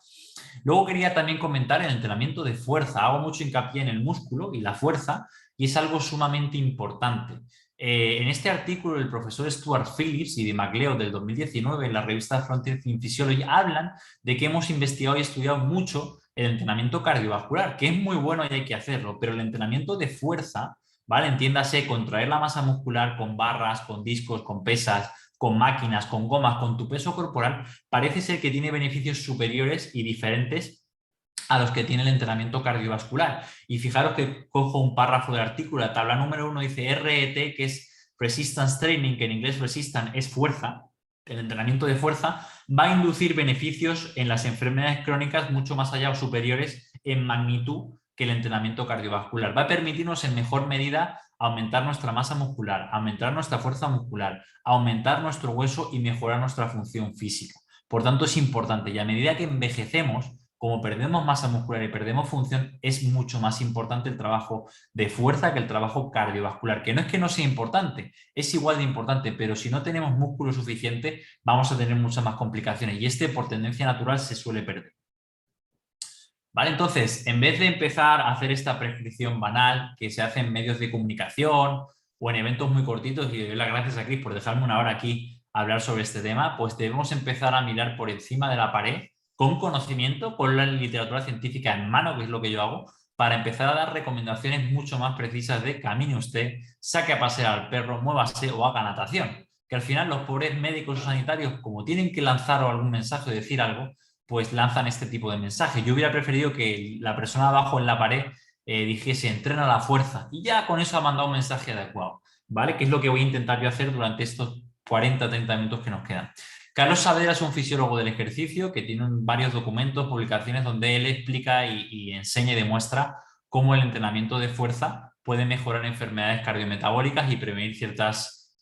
[SPEAKER 2] Luego quería también comentar el entrenamiento de fuerza. Hago mucho hincapié en el músculo y la fuerza y es algo sumamente importante. En este artículo, el profesor Stuart Phillips y de McLeod del 2019 en la revista Frontiers in Physiology hablan de que hemos investigado y estudiado mucho el entrenamiento cardiovascular, que es muy bueno y hay que hacerlo, pero el entrenamiento de fuerza, ¿vale? Entiéndase, contraer la masa muscular con barras, con discos, con pesas, con máquinas, con gomas, con tu peso corporal, parece ser que tiene beneficios superiores y diferentes a los que tiene el entrenamiento cardiovascular. Y fijaros que cojo un párrafo del artículo, la tabla número 1 dice RET, que es Resistance Training, que en inglés Resistance es fuerza, el entrenamiento de fuerza, va a inducir beneficios en las enfermedades crónicas mucho más allá o superiores en magnitud que el entrenamiento cardiovascular. Va a permitirnos en mejor medida aumentar nuestra masa muscular, aumentar nuestra fuerza muscular, aumentar nuestro hueso y mejorar nuestra función física. Por tanto, es importante y a medida que envejecemos, como perdemos masa muscular y perdemos función, es mucho más importante el trabajo de fuerza que el trabajo cardiovascular, que no es que no sea importante, es igual de importante, pero si no tenemos músculo suficiente, vamos a tener muchas más complicaciones y este por tendencia natural se suele perder. ¿Vale? Entonces, en vez de empezar a hacer esta prescripción banal que se hace en medios de comunicación o en eventos muy cortitos, y le doy las gracias a Cris por dejarme una hora aquí a hablar sobre este tema, pues debemos empezar a mirar por encima de la pared con conocimiento, con la literatura científica en mano, que es lo que yo hago, para empezar a dar recomendaciones mucho más precisas de camine usted, saque a pasear al perro, muévase o haga natación. Que al final los pobres médicos o sanitarios, como tienen que lanzar algún mensaje o decir algo, pues lanzan este tipo de mensajes. Yo hubiera preferido que la persona abajo en la pared dijese entrena la fuerza y ya con eso ha mandado un mensaje adecuado, ¿vale? Que es lo que voy a intentar yo hacer durante estos 40-30 minutos que nos quedan. Carlos Saavedra es un fisiólogo del ejercicio que tiene varios documentos, publicaciones donde él explica y enseña y demuestra cómo el entrenamiento de fuerza puede mejorar enfermedades cardiometabólicas y prevenir ciertas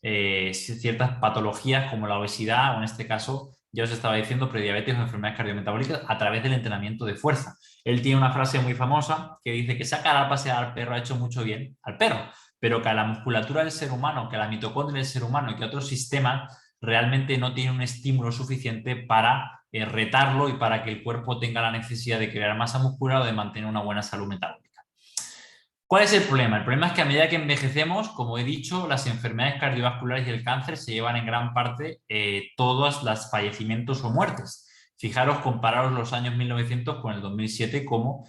[SPEAKER 2] patologías como la obesidad o en este caso, ya os estaba diciendo, prediabetes o enfermedades cardiometabólicas a través del entrenamiento de fuerza. Él tiene una frase muy famosa que dice que sacar a pasear al perro ha hecho mucho bien al perro, pero que a la musculatura del ser humano, que a la mitocondria del ser humano y que a otros sistemas realmente no tiene un estímulo suficiente para retarlo y para que el cuerpo tenga la necesidad de crear masa muscular o de mantener una buena salud metabólica. ¿Cuál es el problema? El problema es que a medida que envejecemos, como he dicho, las enfermedades cardiovasculares y el cáncer se llevan en gran parte todos los fallecimientos o muertes. Fijaros, compararos los años 1900 con el 2007, como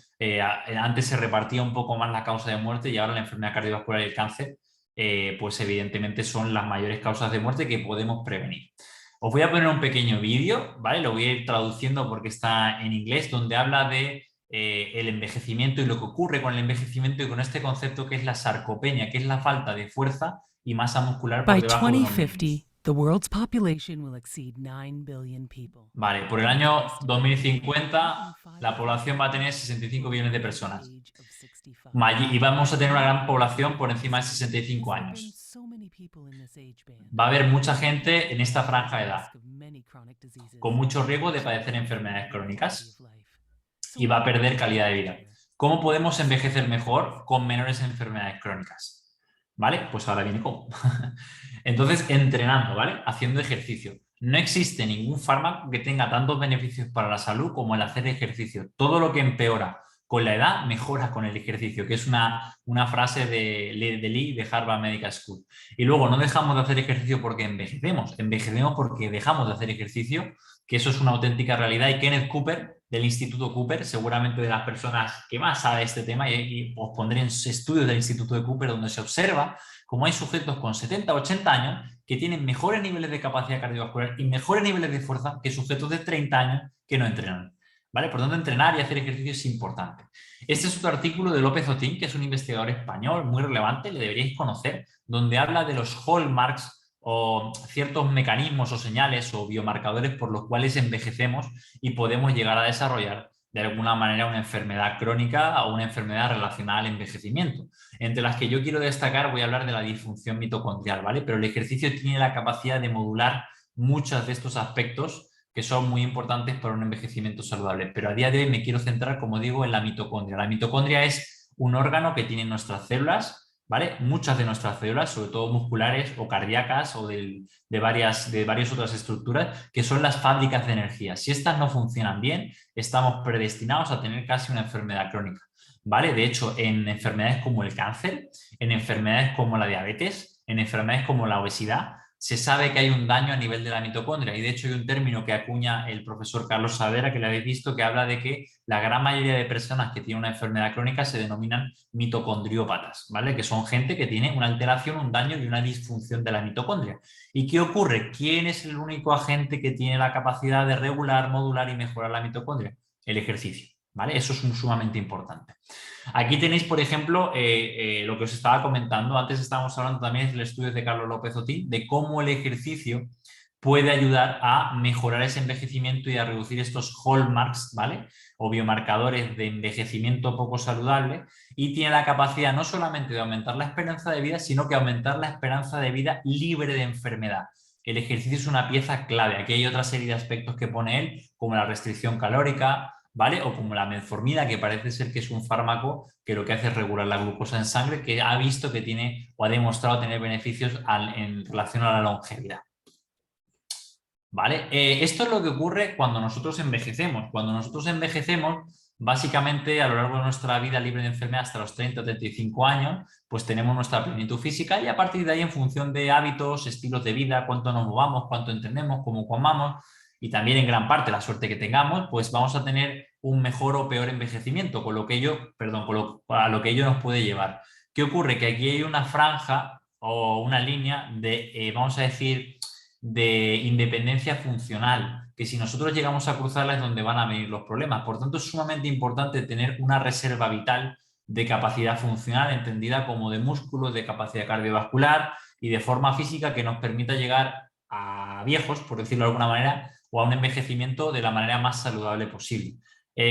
[SPEAKER 2] antes se repartía un poco más la causa de muerte y ahora la enfermedad cardiovascular y el cáncer, pues evidentemente son las mayores causas de muerte que podemos prevenir. Os voy a poner un pequeño vídeo, ¿vale? Lo voy a ir traduciendo porque está en inglés, donde habla de el envejecimiento y lo que ocurre con el envejecimiento y con este concepto que es la sarcopenia, que es la falta de fuerza y masa muscular por debajo de unos mínimos.
[SPEAKER 3] The world's population will exceed 9 billion people.
[SPEAKER 2] Vale, por el año 2050 la población va a tener 65 billones de personas. Y vamos a tener una gran población por encima de 65 años. Va a haber mucha gente en esta franja de edad, con mucho riesgo de padecer enfermedades crónicas y va a perder calidad de vida. ¿Cómo podemos envejecer mejor con menores enfermedades crónicas? ¿Vale? Pues ahora viene cómo. Entonces, entrenando, ¿vale? Haciendo ejercicio. No existe ningún fármaco que tenga tantos beneficios para la salud como el hacer ejercicio. Todo lo que empeora con la edad mejora con el ejercicio, que es una frase de Lee de Harvard Medical School. Y luego no dejamos de hacer ejercicio porque envejecemos porque dejamos de hacer ejercicio, que eso es una auténtica realidad. Y Kenneth Cooper, del Instituto Cooper, seguramente de las personas que más sabe de este tema, y os pondré en estudios del Instituto de Cooper donde se observa cómo hay sujetos con 70 o 80 años que tienen mejores niveles de capacidad cardiovascular y mejores niveles de fuerza que sujetos de 30 años que no entrenan. ¿Vale? Por tanto, entrenar y hacer ejercicio es importante. Este es otro artículo de López Otín, que es un investigador español muy relevante, le deberíais conocer, donde habla de los hallmarks o ciertos mecanismos o señales o biomarcadores por los cuales envejecemos y podemos llegar a desarrollar de alguna manera una enfermedad crónica o una enfermedad relacionada al envejecimiento. Entre las que yo quiero destacar voy a hablar de la disfunción mitocondrial, ¿vale? Pero el ejercicio tiene la capacidad de modular muchos de estos aspectos que son muy importantes para un envejecimiento saludable. Pero a día de hoy me quiero centrar, como digo, en la mitocondria. La mitocondria es un órgano que tienen nuestras células, ¿vale? Muchas de nuestras células, sobre todo musculares o cardíacas o de varias otras estructuras, que son las fábricas de energía. Si estas no funcionan bien, estamos predestinados a tener casi una enfermedad crónica, ¿vale? De hecho, en enfermedades como el cáncer, en enfermedades como la diabetes, en enfermedades como la obesidad, se sabe que hay un daño a nivel de la mitocondria y de hecho hay un término que acuña el profesor Carlos Saavedra, que lo habéis visto, que habla de que la gran mayoría de personas que tienen una enfermedad crónica se denominan mitocondriópatas, ¿vale? Que son gente que tiene una alteración, un daño y una disfunción de la mitocondria. ¿Y qué ocurre? ¿Quién es el único agente que tiene la capacidad de regular, modular y mejorar la mitocondria? El ejercicio, ¿vale? Eso es sumamente importante. Aquí tenéis, por ejemplo, lo que os estaba comentando. Antes estábamos hablando también del estudio de Carlos López Otín, de cómo el ejercicio puede ayudar a mejorar ese envejecimiento y a reducir estos hallmarks, ¿vale? O biomarcadores de envejecimiento poco saludable, y tiene la capacidad no solamente de aumentar la esperanza de vida, sino que aumentar la esperanza de vida libre de enfermedad. El ejercicio es una pieza clave. Aquí hay otra serie de aspectos que pone él, como la restricción calórica, ¿vale? O como la metformina, que parece ser que es un fármaco que lo que hace es regular la glucosa en sangre, que ha visto que tiene o ha demostrado tener beneficios en relación a la longevidad. ¿Vale? Esto es lo que ocurre cuando nosotros envejecemos. Cuando nosotros envejecemos, básicamente a lo largo de nuestra vida libre de enfermedad hasta los 30 o 35 años, pues tenemos nuestra plenitud física y a partir de ahí, en función de hábitos, estilos de vida, cuánto nos movamos, cuánto entrenemos, cómo comamos, y también en gran parte la suerte que tengamos, pues vamos a tener un mejor o peor envejecimiento, a lo que ello nos puede llevar. ¿Qué ocurre? Que aquí hay una franja o una línea de, vamos a decir, de independencia funcional, que si nosotros llegamos a cruzarla es donde van a venir los problemas. Por tanto, es sumamente importante tener una reserva vital de capacidad funcional, entendida como de músculo, de capacidad cardiovascular y de forma física que nos permita llegar a viejos, por decirlo de alguna manera, o a un envejecimiento de la manera más saludable posible.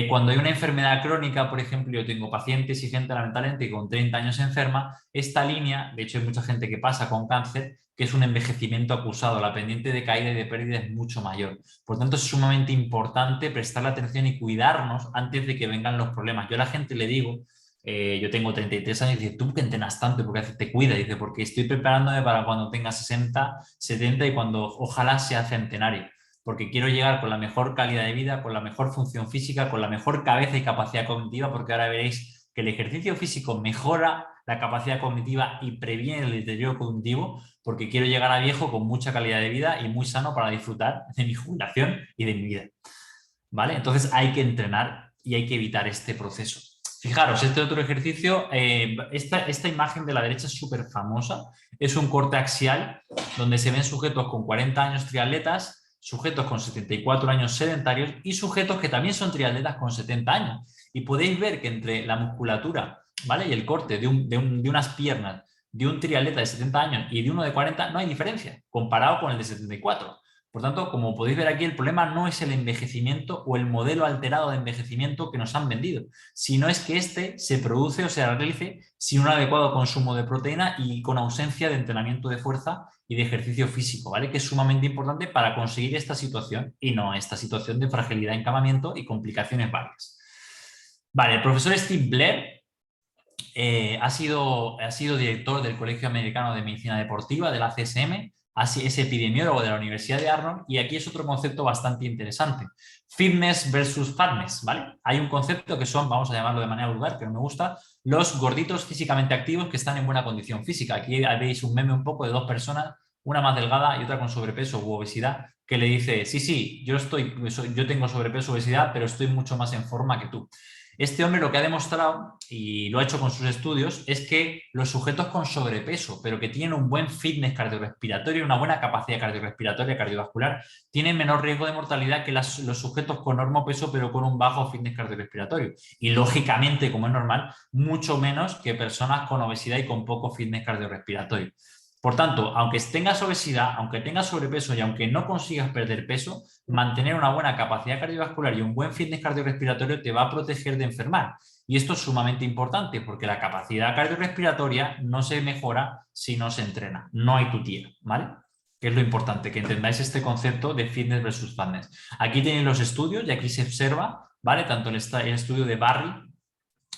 [SPEAKER 2] Cuando hay una enfermedad crónica, por ejemplo, yo tengo pacientes y gente lamentablemente que con 30 años enferma, esta línea, de hecho hay mucha gente que pasa con cáncer, que es un envejecimiento acusado, la pendiente de caída y de pérdida es mucho mayor. Por tanto, es sumamente importante prestarle atención y cuidarnos antes de que vengan los problemas. Yo a la gente le digo Yo tengo 33 años y dice, ¿tú que entrenas tanto? ¿Por qué te cuidas? Dice, porque estoy preparándome para cuando tenga 60, 70 y cuando ojalá sea centenario. Porque quiero llegar con la mejor calidad de vida, con la mejor función física, con la mejor cabeza y capacidad cognitiva, porque ahora veréis que el ejercicio físico mejora la capacidad cognitiva y previene el deterioro cognitivo, porque quiero llegar a viejo con mucha calidad de vida y muy sano para disfrutar de mi jubilación y de mi vida. ¿Vale? Entonces hay que entrenar y hay que evitar este proceso. Fijaros, este otro ejercicio, esta imagen de la derecha es súper famosa, es un corte axial donde se ven sujetos con 40 años triatletas, sujetos con 74 años sedentarios y sujetos que también son triatletas con 70 años. Y podéis ver que entre la musculatura, ¿vale? Y el corte de unas piernas de un triatleta de 70 años y de uno de 40 no hay diferencia, comparado con el de 74. Por tanto, como podéis ver aquí, el problema no es el envejecimiento o el modelo alterado de envejecimiento que nos han vendido, sino es que este se produce o se realice sin un adecuado consumo de proteína y con ausencia de entrenamiento de fuerza y de ejercicio físico, ¿vale? Que es sumamente importante para conseguir esta situación y no esta situación de fragilidad, encamamiento y complicaciones varias. Vale, el profesor Steve Blair ha sido director del Colegio Americano de Medicina Deportiva, de la CSM, es epidemiólogo de la Universidad de Arnold y aquí es otro concepto bastante interesante. Fitness versus fatness, ¿vale? Hay un concepto que son, vamos a llamarlo de manera vulgar, que no me gusta, los gorditos físicamente activos que están en buena condición física. Aquí veis un meme un poco de dos personas, una más delgada y otra con sobrepeso u obesidad, que le dice, sí, yo tengo sobrepeso, obesidad, pero estoy mucho más en forma que tú. Este hombre lo que ha demostrado, y lo ha hecho con sus estudios, es que los sujetos con sobrepeso, pero que tienen un buen fitness cardiorrespiratorio, una buena capacidad cardiorrespiratoria, cardiovascular, tienen menor riesgo de mortalidad que los sujetos con normopeso, pero con un bajo fitness cardiorrespiratorio. Y lógicamente, como es normal, mucho menos que personas con obesidad y con poco fitness cardiorrespiratorio. Por tanto, aunque tengas obesidad, aunque tengas sobrepeso y aunque no consigas perder peso, mantener una buena capacidad cardiovascular y un buen fitness cardiorrespiratorio te va a proteger de enfermar. Y esto es sumamente importante porque la capacidad cardiorrespiratoria no se mejora si no se entrena. No hay tutía, ¿vale? Que es lo importante, que entendáis este concepto de fitness versus fatness. Aquí tenéis los estudios y aquí se observa, ¿vale? Tanto el estudio de Barry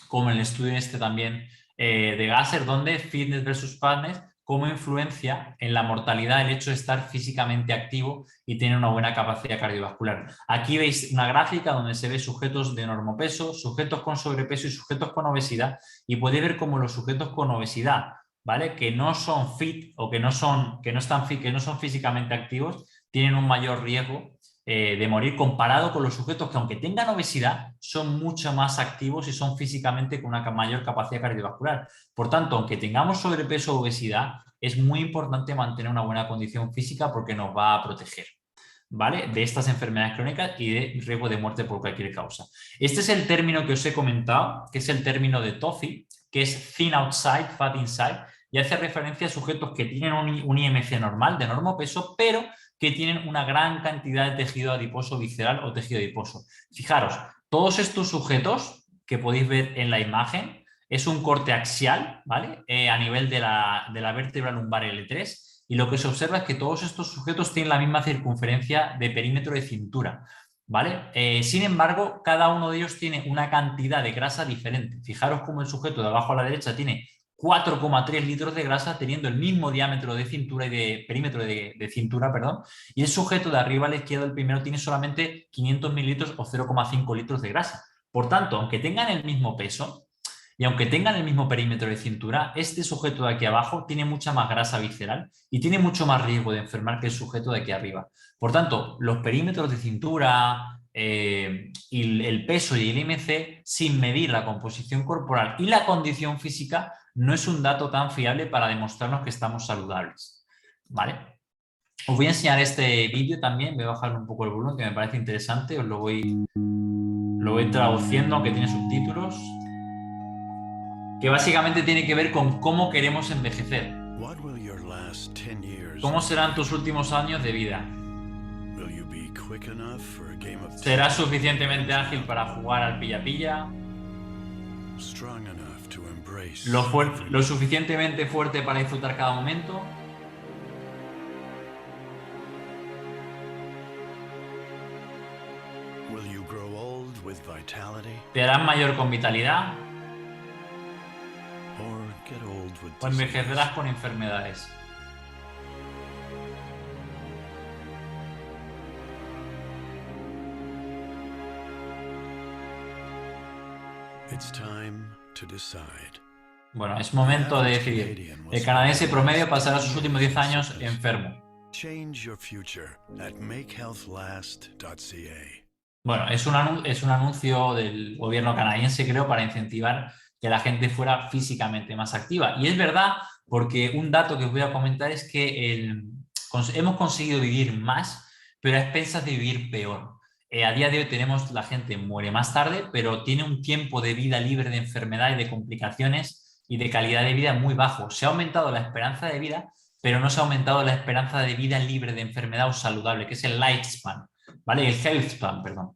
[SPEAKER 2] como el estudio también de Gasser, donde fitness versus fatness cómo influencia en la mortalidad el hecho de estar físicamente activo y tener una buena capacidad cardiovascular. Aquí veis una gráfica donde se ve sujetos de normopeso, sujetos con sobrepeso y sujetos con obesidad, y podéis ver cómo los sujetos con obesidad, ¿vale? Que no son fit o que no son físicamente activos, tienen un mayor riesgo de morir comparado con los sujetos que, aunque tengan obesidad, son mucho más activos y son físicamente con una mayor capacidad cardiovascular. Por tanto, aunque tengamos sobrepeso o obesidad, es muy importante mantener una buena condición física porque nos va a proteger, ¿vale? De estas enfermedades crónicas y de riesgo de muerte por cualquier causa. Este es el término que os he comentado, que es el término de TOFI, que es Thin Outside, Fat Inside, y hace referencia a sujetos que tienen un IMC normal, de normopeso, pero que tienen una gran cantidad de tejido adiposo visceral o tejido adiposo. Fijaros, todos estos sujetos que podéis ver en la imagen es un corte axial, ¿vale? A nivel de la vértebra lumbar L3, y lo que se observa es que todos estos sujetos tienen la misma circunferencia de perímetro de cintura, ¿vale? Sin embargo, cada uno de ellos tiene una cantidad de grasa diferente. Fijaros cómo el sujeto de abajo a la derecha tiene 4,3 litros de grasa teniendo el mismo diámetro de cintura y de perímetro de cintura, perdón, y el sujeto de arriba a la izquierda, el primero, tiene solamente 500 mililitros o 0,5 litros de grasa. Por tanto, aunque tengan el mismo peso y aunque tengan el mismo perímetro de cintura, este sujeto de aquí abajo tiene mucha más grasa visceral y tiene mucho más riesgo de enfermar que el sujeto de aquí arriba. Por tanto, los perímetros de cintura, y el peso y el IMC, sin medir la composición corporal y la condición física, no es un dato tan fiable para demostrarnos que estamos saludables, ¿vale? Os voy a enseñar este vídeo también, voy a bajar un poco el volumen que me parece interesante, os lo voy traduciendo aunque tiene subtítulos, que básicamente tiene que ver con cómo queremos envejecer. ¿Cómo serán tus últimos años de vida? ¿Serás suficientemente ágil para jugar al pilla-pilla? ¿Lo suficientemente fuerte para disfrutar cada momento? ¿Te harás mayor con vitalidad? o envejecerás con enfermedades. Bueno, es momento de decidir. El canadiense promedio pasará sus últimos 10 años enfermo. Bueno, es un anuncio del gobierno canadiense, creo, para incentivar que la gente fuera físicamente más activa. Y es verdad, porque un dato que os voy a comentar es que hemos conseguido vivir más, pero a expensas de vivir peor. A día de hoy la gente muere más tarde, pero tiene un tiempo de vida libre de enfermedades, de complicaciones y de calidad de vida muy bajo. Se ha aumentado la esperanza de vida, pero no se ha aumentado la esperanza de vida libre de enfermedad o saludable, que es el lifespan, ¿vale? El healthspan, perdón.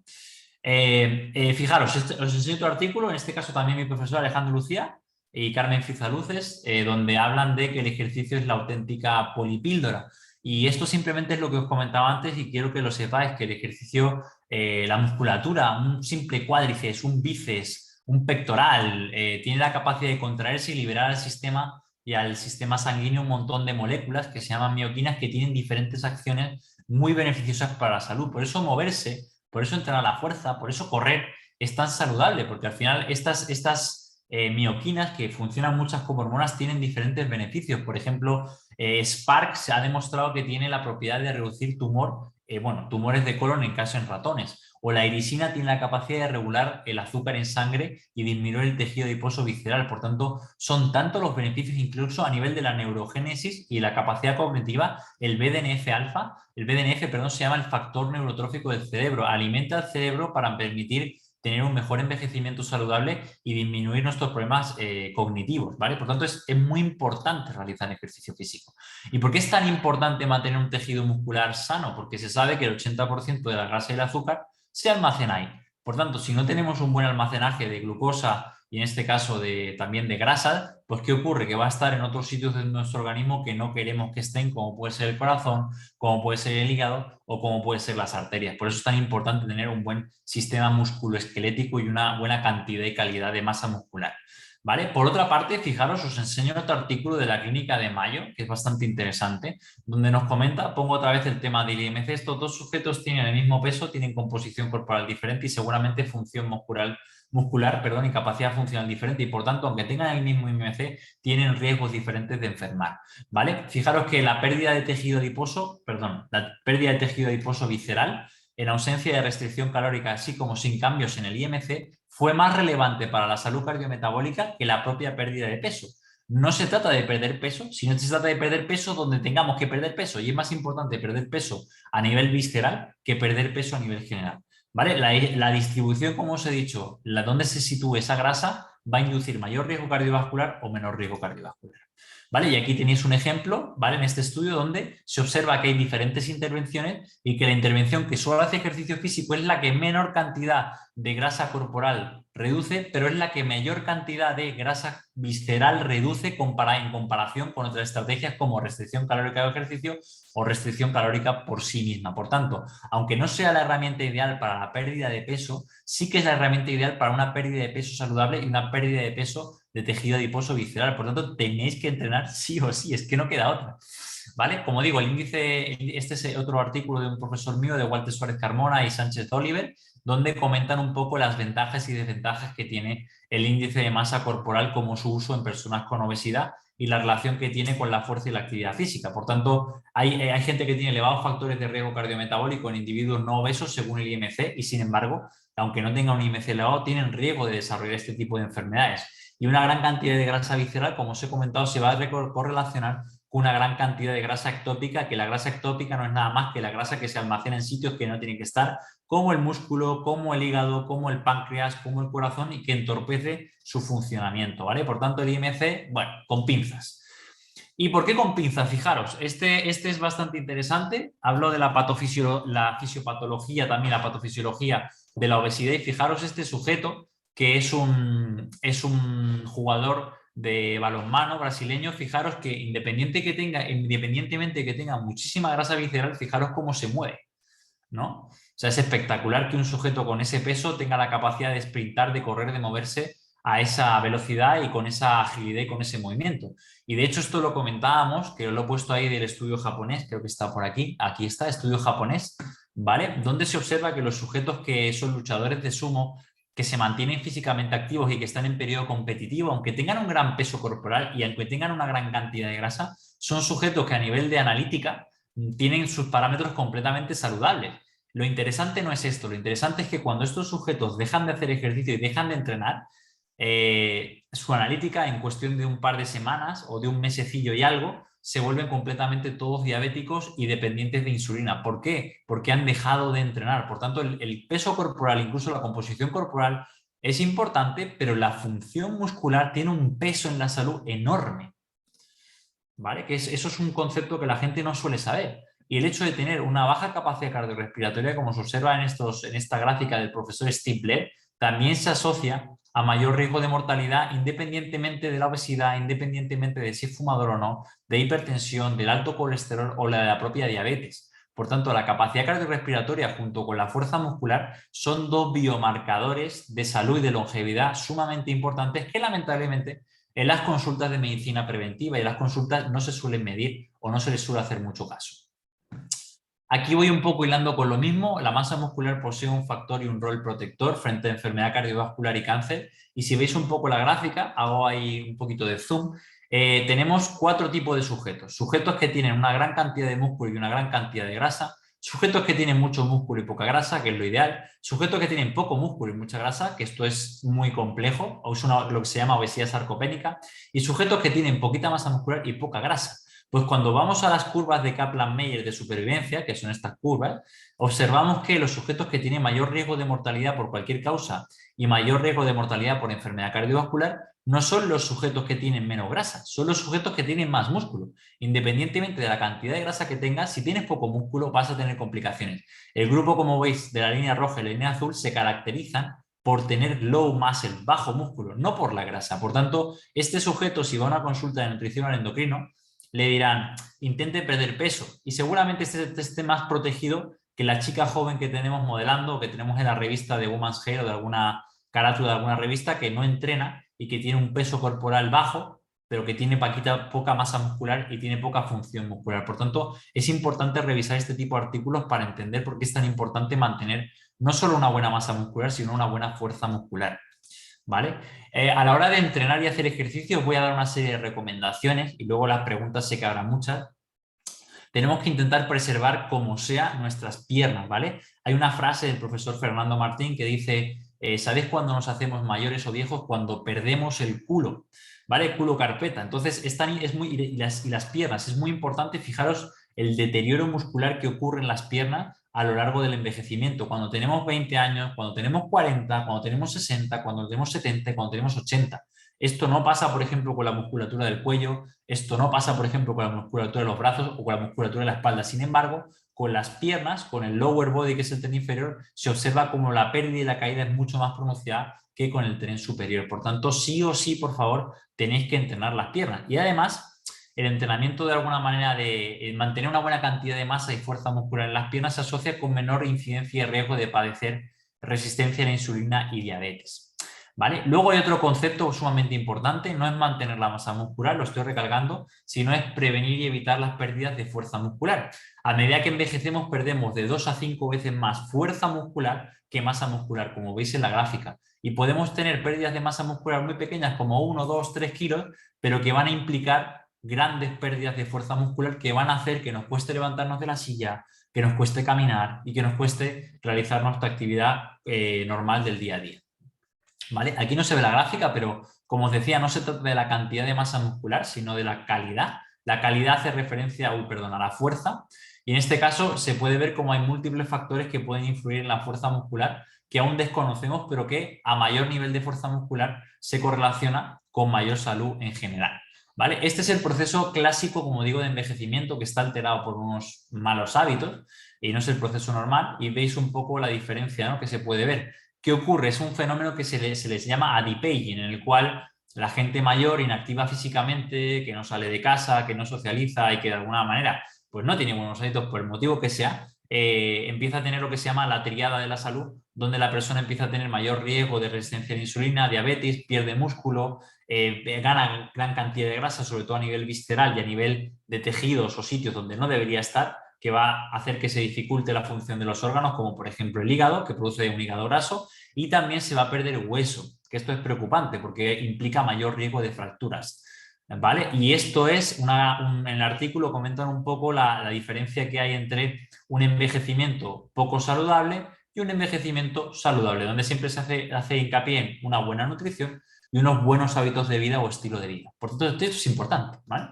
[SPEAKER 2] Fijaros, os enseño otro artículo, en este caso también mi profesor Alejandro Lucía y Carmen Fizaluces, donde hablan de que el ejercicio es la auténtica polipíldora. Y esto simplemente es lo que os comentaba antes y quiero que lo sepáis, que el ejercicio, la musculatura, un simple cuádriceps, un bíceps, un pectoral, tiene la capacidad de contraerse y liberar al sistema y al sistema sanguíneo un montón de moléculas que se llaman mioquinas que tienen diferentes acciones muy beneficiosas para la salud. Por eso moverse, por eso entrenar la fuerza, por eso correr es tan saludable, porque al final estas mioquinas que funcionan muchas como hormonas tienen diferentes beneficios. Por ejemplo, Spark se ha demostrado que tiene la propiedad de reducir tumores de colon en caso en ratones. O la irisina tiene la capacidad de regular el azúcar en sangre y disminuir el tejido adiposo visceral. Por tanto, son tantos los beneficios incluso a nivel de la neurogénesis y la capacidad cognitiva. El BDNF, perdón, se llama el factor neurotrófico del cerebro. Alimenta el cerebro para permitir tener un mejor envejecimiento saludable y disminuir nuestros problemas cognitivos, ¿vale? Por tanto, es muy importante realizar ejercicio físico. ¿Y por qué es tan importante mantener un tejido muscular sano? Porque se sabe que el 80% de la grasa y el azúcar se almacena ahí. Por tanto, si no tenemos un buen almacenaje de glucosa y en este caso también de grasa, pues ¿qué ocurre? Que va a estar en otros sitios de nuestro organismo que no queremos que estén, como puede ser el corazón, como puede ser el hígado o como puede ser las arterias. Por eso es tan importante tener un buen sistema musculoesquelético y una buena cantidad y calidad de masa muscular. ¿Vale? Por otra parte, fijaros, os enseño otro artículo de la Clínica de Mayo, que es bastante interesante, donde nos comenta, pongo otra vez el tema del IMC, estos dos sujetos tienen el mismo peso, tienen composición corporal diferente y seguramente función muscular y capacidad funcional diferente y por tanto, aunque tengan el mismo IMC, tienen riesgos diferentes de enfermar, ¿vale? Fijaros que la pérdida de tejido adiposo visceral en ausencia de restricción calórica, así como sin cambios en el IMC, fue más relevante para la salud cardiometabólica que la propia pérdida de peso. No se trata de perder peso, sino se trata de perder peso donde tengamos que perder peso. Y es más importante perder peso a nivel visceral que perder peso a nivel general, ¿vale? La distribución, como os he dicho, donde se sitúe esa grasa, va a inducir mayor riesgo cardiovascular o menor riesgo cardiovascular. ¿Vale? Y aquí tenéis un ejemplo, ¿vale? En este estudio donde se observa que hay diferentes intervenciones y que la intervención que solo hace ejercicio físico es la que menor cantidad de grasa corporal reduce, pero es la que mayor cantidad de grasa visceral reduce en comparación con otras estrategias como restricción calórica de ejercicio o restricción calórica por sí misma. Por tanto, aunque no sea la herramienta ideal para la pérdida de peso, sí que es la herramienta ideal para una pérdida de peso saludable y una pérdida de peso de tejido adiposo visceral. Por tanto, tenéis que entrenar sí o sí, es que no queda otra. ¿Vale? Como digo, el índice, este es otro artículo de un profesor mío, de Walter Suárez Carmona y Sánchez Oliver, donde comentan un poco las ventajas y desventajas que tiene el índice de masa corporal como su uso en personas con obesidad y la relación que tiene con la fuerza y la actividad física. Por tanto, hay gente que tiene elevados factores de riesgo cardiometabólico en individuos no obesos según el IMC y, sin embargo, aunque no tengan un IMC elevado, tienen riesgo de desarrollar este tipo de enfermedades. Y una gran cantidad de grasa visceral, como os he comentado, se va a correlacionar con una gran cantidad de grasa ectópica, que la grasa ectópica no es nada más que la grasa que se almacena en sitios que no tienen que estar, como el músculo, como el hígado, como el páncreas, como el corazón, y que entorpece su funcionamiento, ¿vale? Por tanto, el IMC, bueno, con pinzas. ¿Y por qué con pinzas? Fijaros, este es bastante interesante. Hablo de la fisiopatología, también la patofisiología de la obesidad, y fijaros este sujeto que es un jugador de balonmano brasileño. Fijaros que independientemente que tenga muchísima grasa visceral, fijaros cómo se mueve, ¿no? O sea, es espectacular que un sujeto con ese peso tenga la capacidad de sprintar, de correr, de moverse a esa velocidad y con esa agilidad y con ese movimiento. Y de hecho esto lo comentábamos, que lo he puesto ahí del estudio japonés, creo que está por aquí, aquí está, estudio japonés, ¿vale? Donde se observa que los sujetos que son luchadores de sumo, que se mantienen físicamente activos y que están en periodo competitivo, aunque tengan un gran peso corporal y aunque tengan una gran cantidad de grasa, son sujetos que a nivel de analítica tienen sus parámetros completamente saludables. Lo interesante no es esto, lo interesante es que cuando estos sujetos dejan de hacer ejercicio y dejan de entrenar, su analítica en cuestión de un par de semanas o de un mesecillo y algo se vuelven completamente todos diabéticos y dependientes de insulina. ¿Por qué? Porque han dejado de entrenar. Por tanto, el peso corporal, incluso la composición corporal, es importante, pero la función muscular tiene un peso en la salud enorme. ¿Vale? Eso es un concepto que la gente no suele saber. Y el hecho de tener una baja capacidad cardiorrespiratoria, como se observa en esta gráfica del profesor Steve Blair, también se asocia a mayor riesgo de mortalidad independientemente de la obesidad, independientemente de si es fumador o no, de hipertensión, del alto colesterol o la propia diabetes. Por tanto, la capacidad cardiorrespiratoria junto con la fuerza muscular son dos biomarcadores de salud y de longevidad sumamente importantes que lamentablemente en las consultas de medicina preventiva y en las consultas no se suelen medir o no se les suele hacer mucho caso. Aquí voy un poco hilando con lo mismo. La masa muscular posee un factor y un rol protector frente a enfermedad cardiovascular y cáncer. Y si veis un poco la gráfica, hago ahí un poquito de zoom, tenemos 4 tipos de sujetos. Sujetos que tienen una gran cantidad de músculo y una gran cantidad de grasa. Sujetos que tienen mucho músculo y poca grasa, que es lo ideal. Sujetos que tienen poco músculo y mucha grasa, que esto es muy complejo, o es lo que se llama obesidad sarcopénica. Y sujetos que tienen poquita masa muscular y poca grasa. Pues cuando vamos a las curvas de Kaplan-Meier de supervivencia, que son estas curvas, observamos que los sujetos que tienen mayor riesgo de mortalidad por cualquier causa y mayor riesgo de mortalidad por enfermedad cardiovascular no son los sujetos que tienen menos grasa, son los sujetos que tienen más músculo. Independientemente de la cantidad de grasa que tengas, si tienes poco músculo vas a tener complicaciones. El grupo, como veis, de la línea roja y la línea azul se caracterizan por tener low muscle, bajo músculo, no por la grasa. Por tanto, este sujeto, si va a una consulta de nutrición al endocrino, le dirán, intente perder peso y seguramente esté más protegido que la chica joven que tenemos modelando o que tenemos en la revista de Woman's Hair o de alguna carátula de alguna revista que no entrena y que tiene un peso corporal bajo, pero que tiene poca masa muscular y tiene poca función muscular. Por tanto, es importante revisar este tipo de artículos para entender por qué es tan importante mantener no solo una buena masa muscular, sino una buena fuerza muscular. ¿Vale? A la hora de entrenar y hacer ejercicio os voy a dar una serie de recomendaciones y luego las preguntas sé que habrá muchas. Tenemos que intentar preservar como sea nuestras piernas, ¿vale? Hay una frase del profesor Fernando Martín que dice, ¿sabéis cuándo nos hacemos mayores o viejos? Cuando perdemos el culo, ¿vale? Culo carpeta. Entonces, y las piernas, es muy importante, fijaros el deterioro muscular que ocurre en las piernas a lo largo del envejecimiento. Cuando tenemos 20 años, cuando tenemos 40, cuando tenemos 60, cuando tenemos 70, cuando tenemos 80. Esto no pasa, por ejemplo, con la musculatura del cuello, esto no pasa, por ejemplo, con la musculatura de los brazos o con la musculatura de la espalda. Sin embargo, con las piernas, con el lower body, que es el tren inferior, se observa como la pérdida y la caída es mucho más pronunciada que con el tren superior. Por tanto, sí o sí, por favor, tenéis que entrenar las piernas. Y además, el entrenamiento de alguna manera de mantener una buena cantidad de masa y fuerza muscular en las piernas se asocia con menor incidencia y riesgo de padecer resistencia a la insulina y diabetes. ¿Vale? Luego hay otro concepto sumamente importante, no es mantener la masa muscular, lo estoy recalcando, sino es prevenir y evitar las pérdidas de fuerza muscular. A medida que envejecemos perdemos de 2 a 5 veces más fuerza muscular que masa muscular, como veis en la gráfica. Y podemos tener pérdidas de masa muscular muy pequeñas, como 1, 2, 3 kilos, pero que van a implicar grandes pérdidas de fuerza muscular que van a hacer que nos cueste levantarnos de la silla, que nos cueste caminar y que nos cueste realizar nuestra actividad normal del día a día. ¿Vale? Aquí no se ve la gráfica, pero como os decía, no se trata de la cantidad de masa muscular, sino de la calidad. La calidad hace referencia a la fuerza y en este caso se puede ver cómo hay múltiples factores que pueden influir en la fuerza muscular que aún desconocemos, pero que a mayor nivel de fuerza muscular se correlaciona con mayor salud en general. ¿Vale? Este es el proceso clásico, como digo, de envejecimiento que está alterado por unos malos hábitos y no es el proceso normal y veis un poco la diferencia, ¿no?, que se puede ver. ¿Qué ocurre? Es un fenómeno que se les llama adipaging, en el cual la gente mayor, inactiva físicamente, que no sale de casa, que no socializa y que de alguna manera pues no tiene buenos hábitos por el motivo que sea, empieza a tener lo que se llama la triada de la salud, donde la persona empieza a tener mayor riesgo de resistencia a la insulina, diabetes, pierde músculo, gana gran cantidad de grasa, sobre todo a nivel visceral y a nivel de tejidos o sitios donde no debería estar, que va a hacer que se dificulte la función de los órganos, como por ejemplo el hígado, que produce un hígado graso, y también se va a perder hueso, que esto es preocupante porque implica mayor riesgo de fracturas. ¿Vale? Y esto es, en el artículo comentan un poco la diferencia que hay entre un envejecimiento poco saludable y un envejecimiento saludable, donde siempre se hace hincapié en una buena nutrición y unos buenos hábitos de vida o estilo de vida. Por tanto, esto es importante, ¿vale?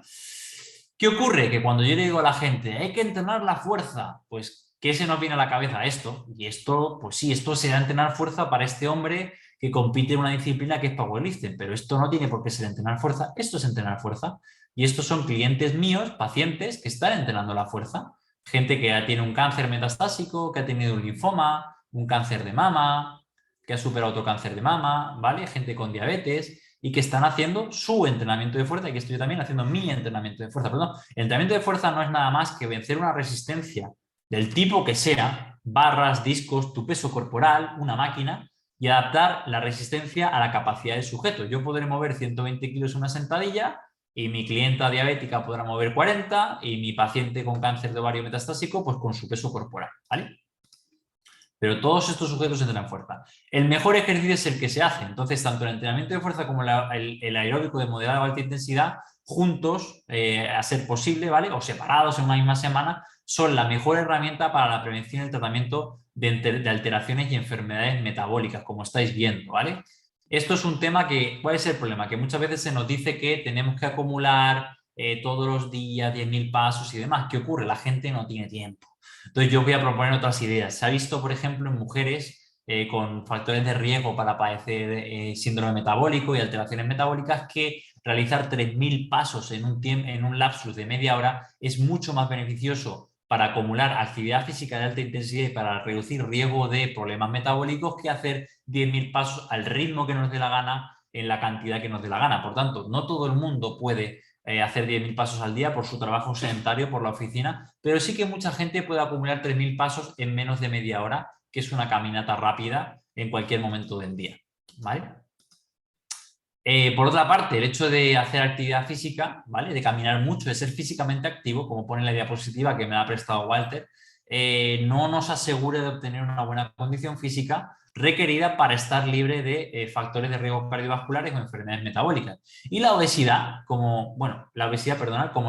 [SPEAKER 2] ¿Qué ocurre? Que cuando yo le digo a la gente, hay que entrenar la fuerza, pues, ¿qué se nos viene a la cabeza? Esto. Y esto, pues sí, esto será entrenar fuerza para este hombre que compite en una disciplina que es powerlifting, pero esto no tiene por qué ser entrenar fuerza, esto es entrenar fuerza. Y estos son clientes míos, pacientes, que están entrenando la fuerza. Gente que ya tiene un cáncer metastásico, que ha tenido un linfoma, un cáncer de mama, que ha superado otro cáncer de mama, ¿vale? Gente con diabetes y que están haciendo su entrenamiento de fuerza y que estoy también haciendo mi entrenamiento de fuerza. Perdón, el entrenamiento de fuerza no es nada más que vencer una resistencia del tipo que sea, barras, discos, tu peso corporal, una máquina, y adaptar la resistencia a la capacidad del sujeto. Yo podré mover 120 kilos en una sentadilla y mi clienta diabética podrá mover 40 y mi paciente con cáncer de ovario metastásico pues con su peso corporal, ¿vale? Pero todos estos sujetos entrenan fuerza. El mejor ejercicio es el que se hace. Entonces, tanto el entrenamiento de fuerza como el aeróbico de moderada o alta intensidad, juntos, a ser posible, ¿vale? O separados en una misma semana, son la mejor herramienta para la prevención y el tratamiento de alteraciones y enfermedades metabólicas, como estáis viendo, ¿vale? Esto es un tema que, ¿cuál es el problema? Que muchas veces se nos dice que tenemos que acumular todos los días 10.000 pasos y demás. ¿Qué ocurre? La gente no tiene tiempo. Entonces yo voy a proponer otras ideas. Se ha visto, por ejemplo, en mujeres con factores de riesgo para padecer síndrome metabólico y alteraciones metabólicas que realizar 3.000 pasos en un lapsus de media hora es mucho más beneficioso para acumular actividad física de alta intensidad y para reducir riesgo de problemas metabólicos que hacer 10.000 pasos al ritmo que nos dé la gana en la cantidad que nos dé la gana. Por tanto, no todo el mundo puede hacer 10.000 pasos al día por su trabajo sedentario, por la oficina, pero sí que mucha gente puede acumular 3.000 pasos en menos de media hora, que es una caminata rápida en cualquier momento del día, ¿vale? Por otra parte, el hecho de hacer actividad física, ¿vale? De caminar mucho, de ser físicamente activo, como pone en la diapositiva que me ha prestado Walter, no nos asegura de obtener una buena condición física requerida para estar libre de factores de riesgo cardiovasculares o enfermedades metabólicas. Y la obesidad, como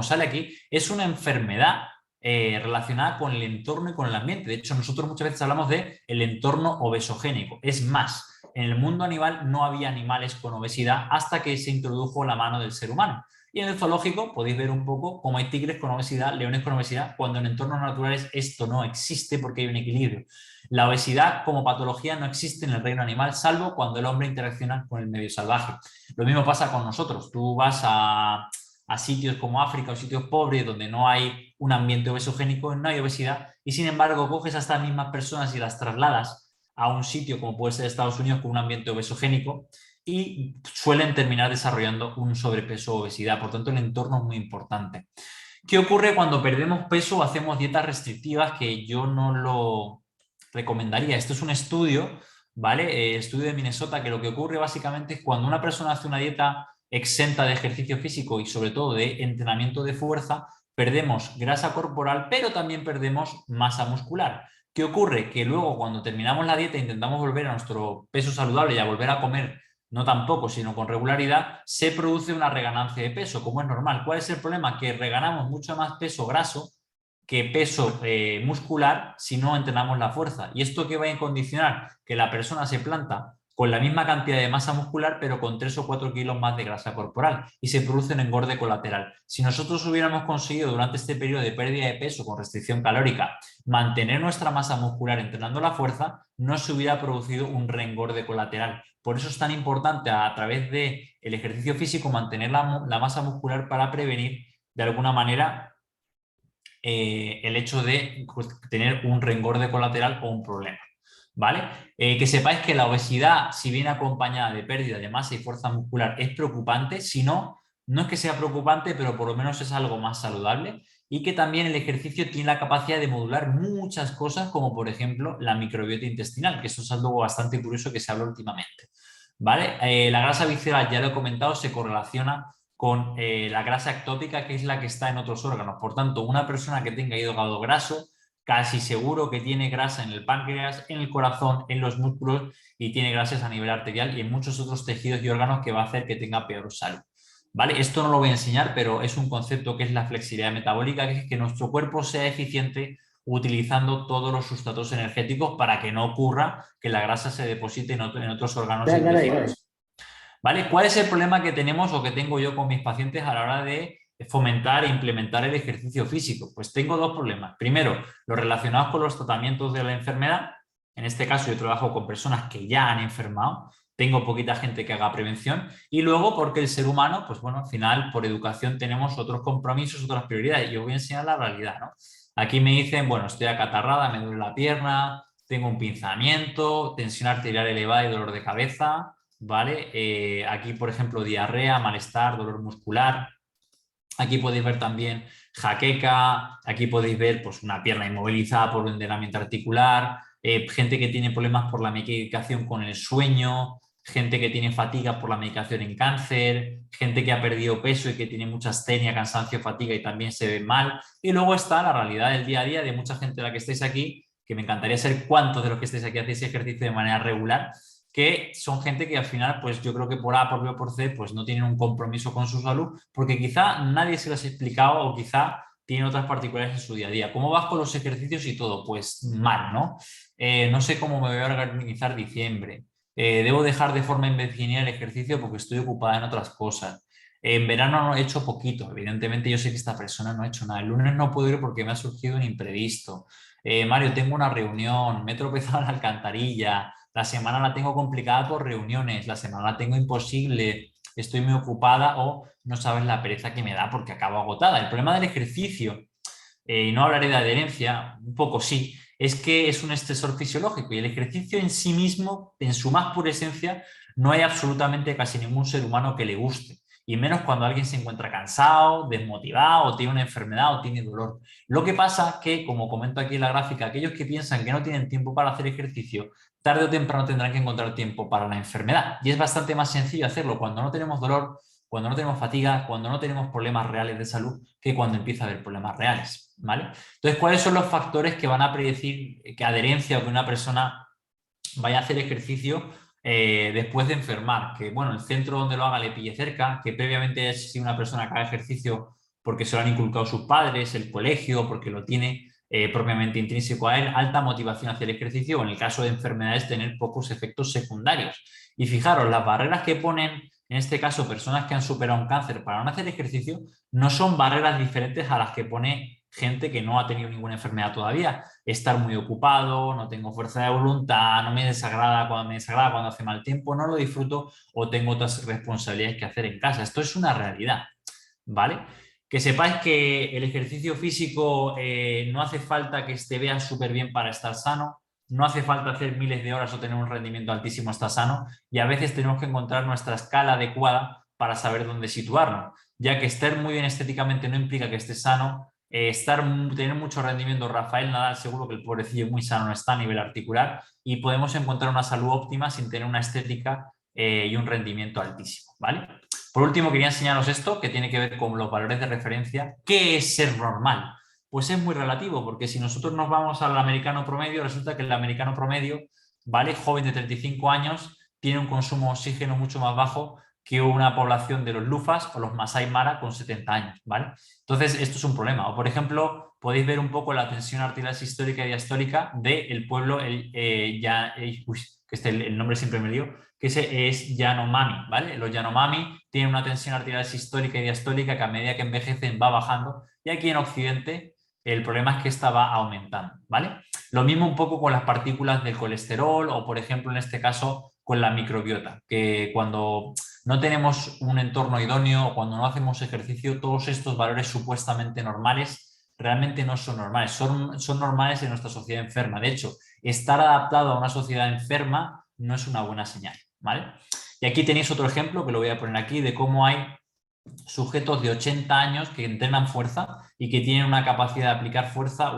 [SPEAKER 2] sale aquí, es una enfermedad relacionada con el entorno y con el ambiente. De hecho, nosotros muchas veces hablamos de el entorno obesogénico. Es más, en el mundo animal no había animales con obesidad hasta que se introdujo la mano del ser humano. Y en el zoológico podéis ver un poco cómo hay tigres con obesidad, leones con obesidad, cuando en entornos naturales esto no existe porque hay un equilibrio. La obesidad como patología no existe en el reino animal, salvo cuando el hombre interacciona con el medio salvaje. Lo mismo pasa con nosotros. Tú vas a sitios como África o sitios pobres donde no hay un ambiente obesogénico, no hay obesidad, y sin embargo coges a estas mismas personas y las trasladas a un sitio como puede ser Estados Unidos con un ambiente obesogénico y suelen terminar desarrollando un sobrepeso o obesidad. Por tanto, el entorno es muy importante. ¿Qué ocurre cuando perdemos peso o hacemos dietas restrictivas? Que yo no lo recomendaría. Esto es un estudio, ¿vale? Estudio de Minnesota, que lo que ocurre básicamente es cuando una persona hace una dieta exenta de ejercicio físico y sobre todo de entrenamiento de fuerza, perdemos grasa corporal, pero también perdemos masa muscular. ¿Qué ocurre? Que luego cuando terminamos la dieta e intentamos volver a nuestro peso saludable y a volver a comer no tan poco, sino con regularidad, se produce una reganancia de peso, como es normal. ¿Cuál es el problema? Que reganamos mucho más peso graso que peso muscular si no entrenamos la fuerza. ¿Y esto qué va a condicionar? Que la persona se planta con la misma cantidad de masa muscular, pero con 3 o 4 kilos más de grasa corporal y se produce un engorde colateral. Si nosotros hubiéramos conseguido durante este periodo de pérdida de peso con restricción calórica mantener nuestra masa muscular entrenando la fuerza, no se hubiera producido un reengorde colateral. Por eso es tan importante a través del ejercicio físico mantener la masa muscular para prevenir de alguna manera el hecho de tener un reengorde colateral o un problema. ¿Vale? Que sepáis que la obesidad, si viene acompañada de pérdida de masa y fuerza muscular, es preocupante. Si no, no es que sea preocupante, pero por lo menos es algo más saludable. y que también el ejercicio tiene la capacidad de modular muchas cosas, como por ejemplo la microbiota intestinal, que eso es algo bastante curioso que se habla últimamente. ¿Vale? La grasa visceral, ya lo he comentado, se correlaciona con la grasa ectópica, que es la que está en otros órganos. Por tanto, una persona que tenga hígado graso, casi seguro que tiene grasa en el páncreas, en el corazón, en los músculos y tiene grasas a nivel arterial y en muchos otros tejidos y órganos que va a hacer que tenga peor salud. ¿Vale? Esto no lo voy a enseñar, pero es un concepto que es la flexibilidad metabólica, que es que nuestro cuerpo sea eficiente utilizando todos los sustratos energéticos para que no ocurra que la grasa se deposite en otros órganos y tejidos. ¿Vale? ¿Cuál es el problema que tenemos o que tengo yo con mis pacientes a la hora de fomentar e implementar el ejercicio físico? Pues tengo dos problemas. Primero, los relacionados con los tratamientos de la enfermedad. En este caso yo trabajo con personas que ya han enfermado. Tengo poquita gente que haga prevención. Y luego porque el ser humano, pues bueno, al final por educación tenemos otros compromisos, otras prioridades. Y yo voy a enseñar la realidad, ¿no? Aquí me dicen, bueno, estoy acatarrada, me duele la pierna, tengo un pinzamiento, tensión arterial elevada y dolor de cabeza. ¿Vale? Aquí, por ejemplo, diarrea, malestar, dolor muscular. Aquí podéis ver también jaqueca, aquí podéis ver pues, una pierna inmovilizada por un envenenamiento articular, gente que tiene problemas por la medicación con el sueño, gente que tiene fatiga por la medicación en cáncer, gente que ha perdido peso y que tiene mucha astenia, cansancio, fatiga y también se ve mal. Y luego está la realidad del día a día de mucha gente de la que estáis aquí, que me encantaría saber cuántos de los que estáis aquí hacéis ejercicio de manera regular, que son gente que al final, pues yo creo que por A, por B o por C, pues no tienen un compromiso con su salud, porque quizá nadie se los ha explicado o quizá tienen otras particularidades en su día a día. ¿Cómo vas con los ejercicios y todo? Pues mal, ¿no? No sé cómo me voy a organizar diciembre. Debo dejar de forma indefinida el ejercicio porque estoy ocupada en otras cosas. En verano no he hecho poquito, evidentemente yo sé que esta persona no ha hecho nada. El lunes no puedo ir porque me ha surgido un imprevisto. Mario, tengo una reunión, me he tropezado en la alcantarilla, la semana la tengo complicada por reuniones, la semana la tengo imposible, estoy muy ocupada o no sabes la pereza que me da porque acabo agotada. El problema del ejercicio, y no hablaré de adherencia, un poco sí, es que es un estresor fisiológico y el ejercicio en sí mismo, en su más pura esencia, no hay absolutamente casi ningún ser humano que le guste. Y menos cuando alguien se encuentra cansado, desmotivado, o tiene una enfermedad o tiene dolor. Lo que pasa es que, como comento aquí en la gráfica, aquellos que piensan que no tienen tiempo para hacer ejercicio, tarde o temprano tendrán que encontrar tiempo para la enfermedad. Y es bastante más sencillo hacerlo cuando no tenemos dolor, cuando no tenemos fatiga, cuando no tenemos problemas reales de salud, que cuando empieza a haber problemas reales. ¿Vale? Entonces, ¿cuáles son los factores que van a predecir que adherencia o que una persona vaya a hacer ejercicio después de enfermar? Que bueno, el centro donde lo haga le pille cerca, que previamente es si una persona que haga ejercicio porque se lo han inculcado sus padres, el colegio, porque lo tiene propiamente intrínseco a él, alta motivación hacia el ejercicio o en el caso de enfermedades tener pocos efectos secundarios. Y fijaros, las barreras que ponen, en este caso personas que han superado un cáncer para no hacer ejercicio, no son barreras diferentes a las que pone gente que no ha tenido ninguna enfermedad todavía. Estar muy ocupado, no tengo fuerza de voluntad, no me desagrada cuando hace mal tiempo, no lo disfruto o tengo otras responsabilidades que hacer en casa. Esto es una realidad, ¿vale? Que sepáis que el ejercicio físico no hace falta que te veas súper bien para estar sano, no hace falta hacer miles de horas o tener un rendimiento altísimo estar sano y a veces tenemos que encontrar nuestra escala adecuada para saber dónde situarnos, ya que estar muy bien estéticamente no implica que estés sano, tener mucho rendimiento. Rafael Nadal seguro que el pobrecillo muy sano no está a nivel articular y podemos encontrar una salud óptima sin tener una estética y un rendimiento altísimo, ¿vale? Por último, quería enseñaros esto que tiene que ver con los valores de referencia. ¿Qué es ser normal? Pues es muy relativo, porque si nosotros nos vamos al americano promedio, resulta que el americano promedio, ¿vale? Joven de 35 años, tiene un consumo de oxígeno mucho más bajo que una población de los lufas o los Masai Mara con 70 años, ¿vale? Entonces, esto es un problema. O, por ejemplo, podéis ver un poco la tensión arterial sistólica y diastólica del pueblo, el nombre siempre me lío, que ese es Yanomami, ¿vale? Los Yanomami tienen una tensión arterial sistólica y diastólica que a medida que envejecen va bajando y aquí en Occidente el problema es que esta va aumentando, ¿vale? Lo mismo un poco con las partículas del colesterol o, por ejemplo, en este caso, con la microbiota, que cuando no tenemos un entorno idóneo o cuando no hacemos ejercicio, todos estos valores supuestamente normales realmente no son normales, son normales en nuestra sociedad enferma. De hecho, estar adaptado a una sociedad enferma no es una buena señal, ¿vale? Y aquí tenéis otro ejemplo que lo voy a poner aquí de cómo hay sujetos de 80 años que entrenan fuerza y que tienen una capacidad de aplicar fuerza,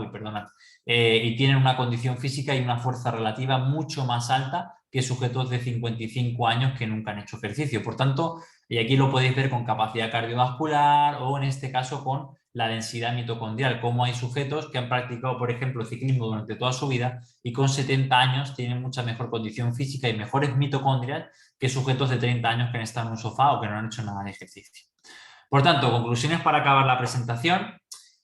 [SPEAKER 2] y tienen una condición física y una fuerza relativa mucho más alta que sujetos de 55 años que nunca han hecho ejercicio. Por tanto, y aquí lo podéis ver con capacidad cardiovascular o en este caso con la densidad mitocondrial, como hay sujetos que han practicado, por ejemplo, ciclismo durante toda su vida y con 70 años tienen mucha mejor condición física y mejores mitocondrias que sujetos de 30 años que han estado en un sofá o que no han hecho nada de ejercicio. Por tanto, conclusiones para acabar la presentación.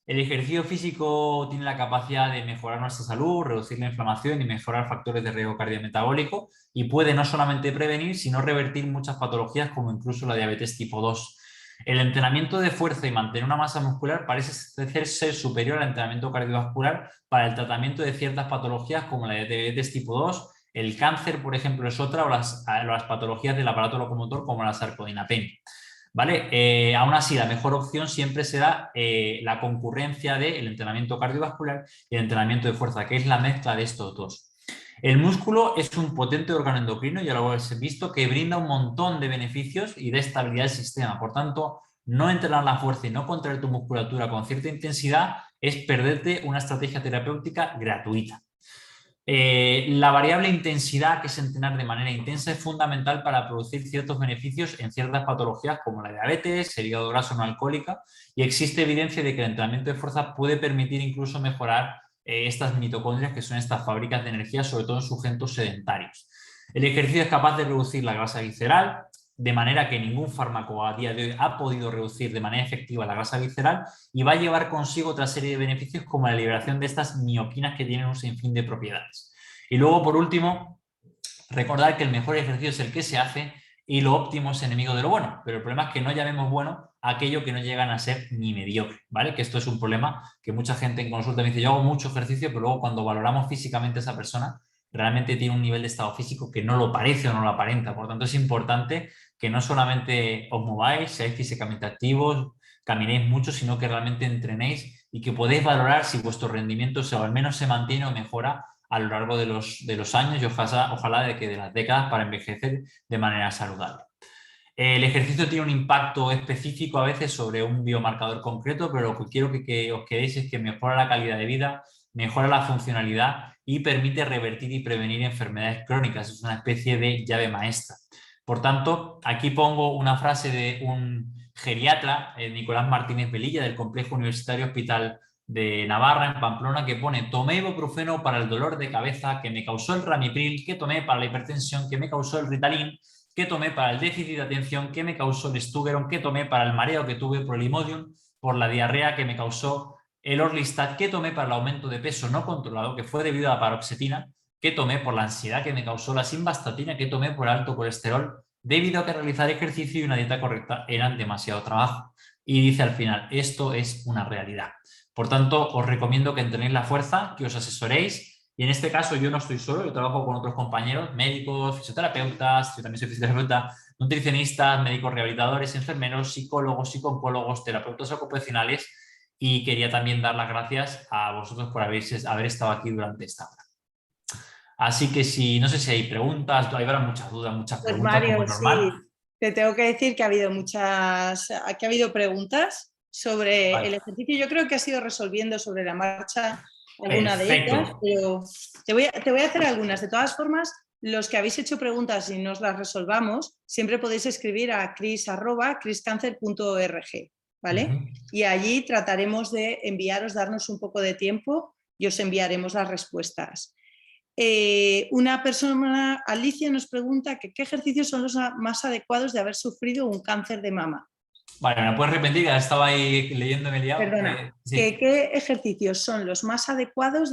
[SPEAKER 2] El ejercicio físico tiene la capacidad de mejorar nuestra salud, reducir la inflamación y mejorar factores de riesgo cardiometabólico y puede no solamente prevenir, sino revertir muchas patologías como incluso la diabetes tipo 2. El entrenamiento de fuerza y mantener una masa muscular parece ser superior al entrenamiento cardiovascular para el tratamiento de ciertas patologías como la diabetes tipo 2, el cáncer, por ejemplo, es otra, o las patologías del aparato locomotor como la sarcopenia. ¿Vale? Aún así, la mejor opción siempre será la concurrencia del entrenamiento cardiovascular y el entrenamiento de fuerza, que es la mezcla de estos dos. El músculo es un potente órgano endocrino, ya lo habéis visto, que brinda un montón de beneficios y de estabilidad del sistema. Por tanto, no entrenar la fuerza y no contraer tu musculatura con cierta intensidad es perderte una estrategia terapéutica gratuita. La variable intensidad, que es entrenar de manera intensa, es fundamental para producir ciertos beneficios en ciertas patologías como la diabetes, el hígado graso no alcohólica, y existe evidencia de que el entrenamiento de fuerza puede permitir incluso mejorar estas mitocondrias, que son estas fábricas de energía, sobre todo en sujetos sedentarios. El ejercicio es capaz de reducir la grasa visceral, de manera que ningún fármaco a día de hoy ha podido reducir de manera efectiva la grasa visceral y va a llevar consigo otra serie de beneficios como la liberación de estas mioquinas que tienen un sinfín de propiedades. Y luego, por último, recordar que el mejor ejercicio es el que se hace y lo óptimo es enemigo de lo bueno, pero el problema es que no llamemos bueno a aquello que no llegan a ser ni mediocre, ¿vale? Que esto es un problema que mucha gente en consulta me dice, yo hago mucho ejercicio, pero luego cuando valoramos físicamente a esa persona, realmente tiene un nivel de estado físico que no lo parece o no lo aparenta. Por tanto, es importante que no solamente os mováis, seáis físicamente activos, caminéis mucho, sino que realmente entrenéis y que podéis valorar si vuestro rendimiento al menos se mantiene o mejora a lo largo de los años y ojalá de que de las décadas para envejecer de manera saludable. El ejercicio tiene un impacto específico a veces sobre un biomarcador concreto, pero lo que quiero que os quedéis es que mejora la calidad de vida, mejora la funcionalidad y permite revertir y prevenir enfermedades crónicas. Es una especie de llave maestra. Por tanto, aquí pongo una frase de un geriatra, Nicolás Martínez Velilla, del Complejo Universitario Hospital de Navarra, en Pamplona, que pone: tomé ibuprofeno para el dolor de cabeza que me causó el ramipril, que tomé para la hipertensión que me causó el Ritalin, que tomé para el déficit de atención que me causó el Stugeron, que tomé para el mareo que tuve por el Imodium, por la diarrea que me causó el Orlistat, que tomé para el aumento de peso no controlado, que fue debido a la paroxetina, que tomé por la ansiedad que me causó la simvastatina, que tomé por alto colesterol, debido a que realizar ejercicio y una dieta correcta eran demasiado trabajo. Y dice al final, esto es una realidad. Por tanto, os recomiendo que entrenéis la fuerza, que os asesoréis. Y en este caso yo no estoy solo, yo trabajo con otros compañeros, médicos, fisioterapeutas, yo también soy fisioterapeuta, nutricionistas, médicos rehabilitadores, enfermeros, psicólogos, psicooncólogos, terapeutas ocupacionales, y quería también dar las gracias a vosotros por haber estado aquí durante esta hora. Así que no sé si hay preguntas, habrá muchas dudas, muchas
[SPEAKER 1] Pues
[SPEAKER 2] preguntas,
[SPEAKER 1] Mario,
[SPEAKER 2] como es normal.
[SPEAKER 1] sí, te tengo que decir que ha habido preguntas sobre
[SPEAKER 2] Vale.
[SPEAKER 1] el ejercicio. Yo creo que has ido resolviendo sobre la marcha alguna
[SPEAKER 2] Perfecto.
[SPEAKER 1] de ellas, pero te voy a hacer algunas. De todas formas, los que habéis hecho preguntas y nos las resolvamos, siempre podéis escribir a cris@criscancer.org, ¿vale? Y allí trataremos de darnos un poco de tiempo y os enviaremos las respuestas. Una persona, Alicia, nos pregunta que qué ejercicios son los más adecuados de haber sufrido un cáncer de mama.
[SPEAKER 2] Vale, ¿me puedes repetir? Que estaba ahí leyéndome liado.
[SPEAKER 1] Perdona,
[SPEAKER 2] Sí.
[SPEAKER 1] ¿qué ejercicios son los más adecuados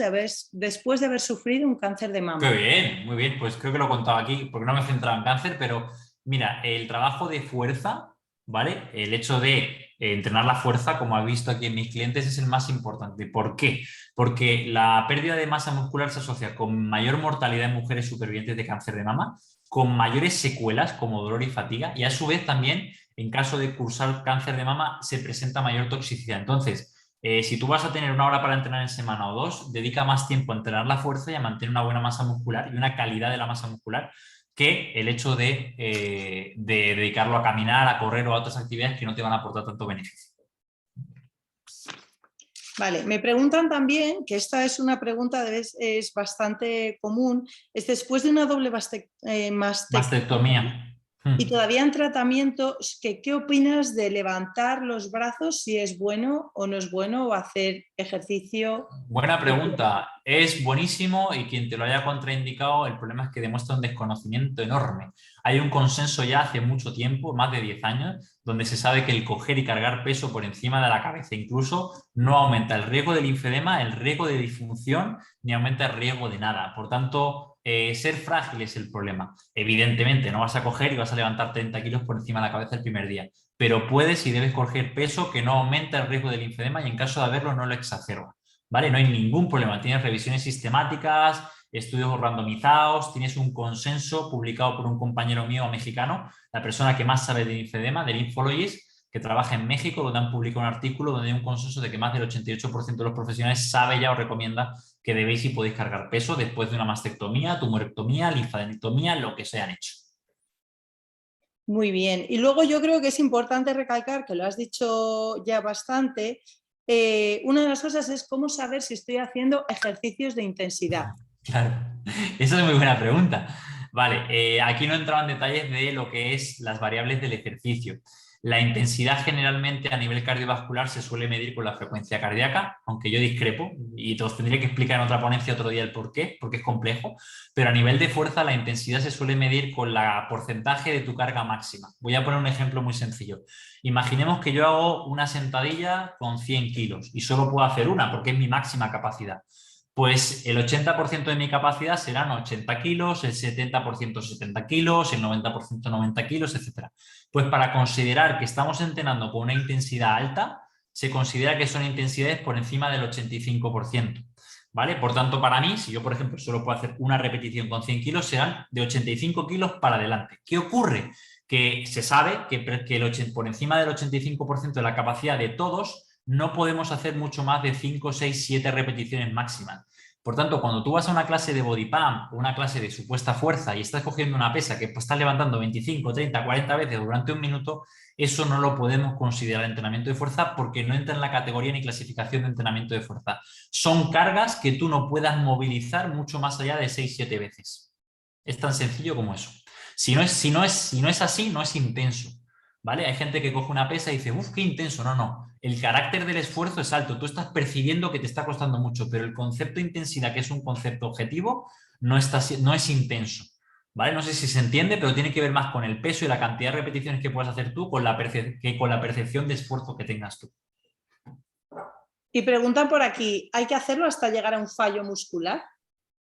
[SPEAKER 1] después de haber sufrido un cáncer de mama?
[SPEAKER 2] Qué bien, muy bien. Pues creo que lo he contado aquí, porque no me he centrado en cáncer, pero mira, el trabajo de fuerza, ¿vale? El hecho de entrenar la fuerza, como habéis visto aquí en mis clientes, es el más importante. ¿Por qué? Porque la pérdida de masa muscular se asocia con mayor mortalidad en mujeres supervivientes de cáncer de mama, con mayores secuelas como dolor y fatiga, y a su vez también, en caso de cursar cáncer de mama, se presenta mayor toxicidad. Entonces, si tú vas a tener 1 hora para entrenar en semana o 2, dedica más tiempo a entrenar la fuerza y a mantener una buena masa muscular y una calidad de la masa muscular, que el hecho de dedicarlo a caminar, a correr o a otras actividades que no te van a aportar tanto beneficio.
[SPEAKER 1] Vale, me preguntan también, que esta es una pregunta, es bastante común, es después de una doble mastectomía y todavía en tratamiento, ¿qué opinas de levantar los brazos, si es bueno o no es bueno, o hacer ejercicio?
[SPEAKER 2] Buena pregunta. Es buenísimo y quien te lo haya contraindicado, el problema es que demuestra un desconocimiento enorme. Hay un consenso ya hace mucho tiempo, más de 10 años, donde se sabe que el coger y cargar peso por encima de la cabeza incluso no aumenta el riesgo del linfedema, el riesgo de disfunción, ni aumenta el riesgo de nada. Por tanto, ser frágil es el problema. Evidentemente, no vas a coger y vas a levantar 30 kilos por encima de la cabeza el primer día, pero puedes y debes coger peso que no aumenta el riesgo del linfedema y en caso de haberlo no lo exacerba. ¿Vale? No hay ningún problema. Tienes revisiones sistemáticas, estudios randomizados, tienes un consenso publicado por un compañero mío mexicano, la persona que más sabe de linfedema, del Infologist, que trabaja en México, donde han publicado un artículo donde hay un consenso de que más del 88% de los profesionales sabe ya o recomienda que debéis y podéis cargar peso después de una mastectomía, tumorectomía, linfadenectomía, lo que se han hecho.
[SPEAKER 1] Muy bien. Y luego yo creo que es importante recalcar, que lo has dicho ya bastante, una de las cosas es cómo saber si estoy haciendo ejercicios de intensidad.
[SPEAKER 2] Claro, esa es muy buena pregunta. Vale, aquí no he entrado en detalles de lo que es las variables del ejercicio. La intensidad generalmente a nivel cardiovascular se suele medir con la frecuencia cardíaca, aunque yo discrepo y te os tendría que explicar en otra ponencia otro día el por qué, porque es complejo, pero a nivel de fuerza la intensidad se suele medir con la porcentaje de tu carga máxima. Voy a poner un ejemplo muy sencillo. Imaginemos que yo hago una sentadilla con 100 kilos y solo puedo hacer una porque es mi máxima capacidad. Pues el 80% de mi capacidad serán 80 kilos, el 70% 70 kilos, el 90% 90 kilos, etc. Pues para considerar que estamos entrenando con una intensidad alta, se considera que son intensidades por encima del 85%. ¿Vale? Por tanto, para mí, si yo, por ejemplo, solo puedo hacer una repetición con 100 kilos, serán de 85 kilos para adelante. ¿Qué ocurre? Que se sabe que por encima del 85% de la capacidad de todos, no podemos hacer mucho más de 5, 6, 7 repeticiones máximas. Por tanto, cuando tú vas a una clase de body pump o una clase de supuesta fuerza y estás cogiendo una pesa que estás levantando 25, 30, 40 veces durante un minuto, eso no lo podemos considerar entrenamiento de fuerza porque no entra en la categoría ni clasificación de entrenamiento de fuerza. Son cargas que tú no puedas movilizar mucho más allá de 6, 7 veces. Es tan sencillo como eso. Si no es así, no es intenso. ¿Vale? Hay gente que coge una pesa y dice, uff, qué intenso. No, no. El carácter del esfuerzo es alto. Tú estás percibiendo que te está costando mucho, pero el concepto de intensidad, que es un concepto objetivo, no es intenso. ¿Vale? No sé si se entiende, pero tiene que ver más con el peso y la cantidad de repeticiones que puedas hacer tú que con la percepción de esfuerzo que tengas tú.
[SPEAKER 1] Y preguntan por aquí, ¿hay que hacerlo hasta llegar a un fallo muscular?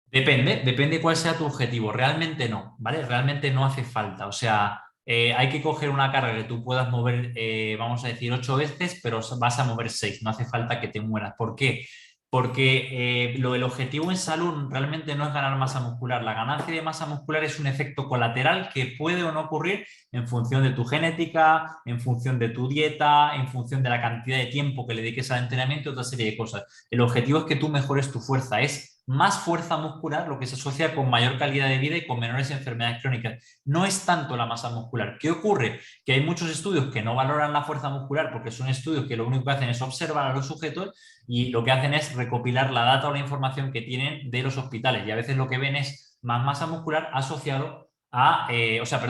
[SPEAKER 2] Depende cuál sea tu objetivo. Realmente no, ¿vale? Realmente no hace falta. O sea, hay que coger una carga que tú puedas mover, vamos a decir, 8 veces, pero vas a mover 6. No hace falta que te mueras. ¿Por qué? Porque el objetivo en salud realmente no es ganar masa muscular. La ganancia de masa muscular es un efecto colateral que puede o no ocurrir en función de tu genética, en función de tu dieta, en función de la cantidad de tiempo que le dediques al entrenamiento y otra serie de cosas. El objetivo es que tú mejores tu fuerza. Es más fuerza muscular, lo que se asocia con mayor calidad de vida y con menores enfermedades crónicas. No es tanto la masa muscular. ¿Qué ocurre? Que hay muchos estudios que no valoran la fuerza muscular porque son estudios que lo único que hacen es observar a los sujetos y lo que hacen es recopilar la data o la información que tienen de los hospitales. Y a veces lo que ven es más masa muscular asociado a,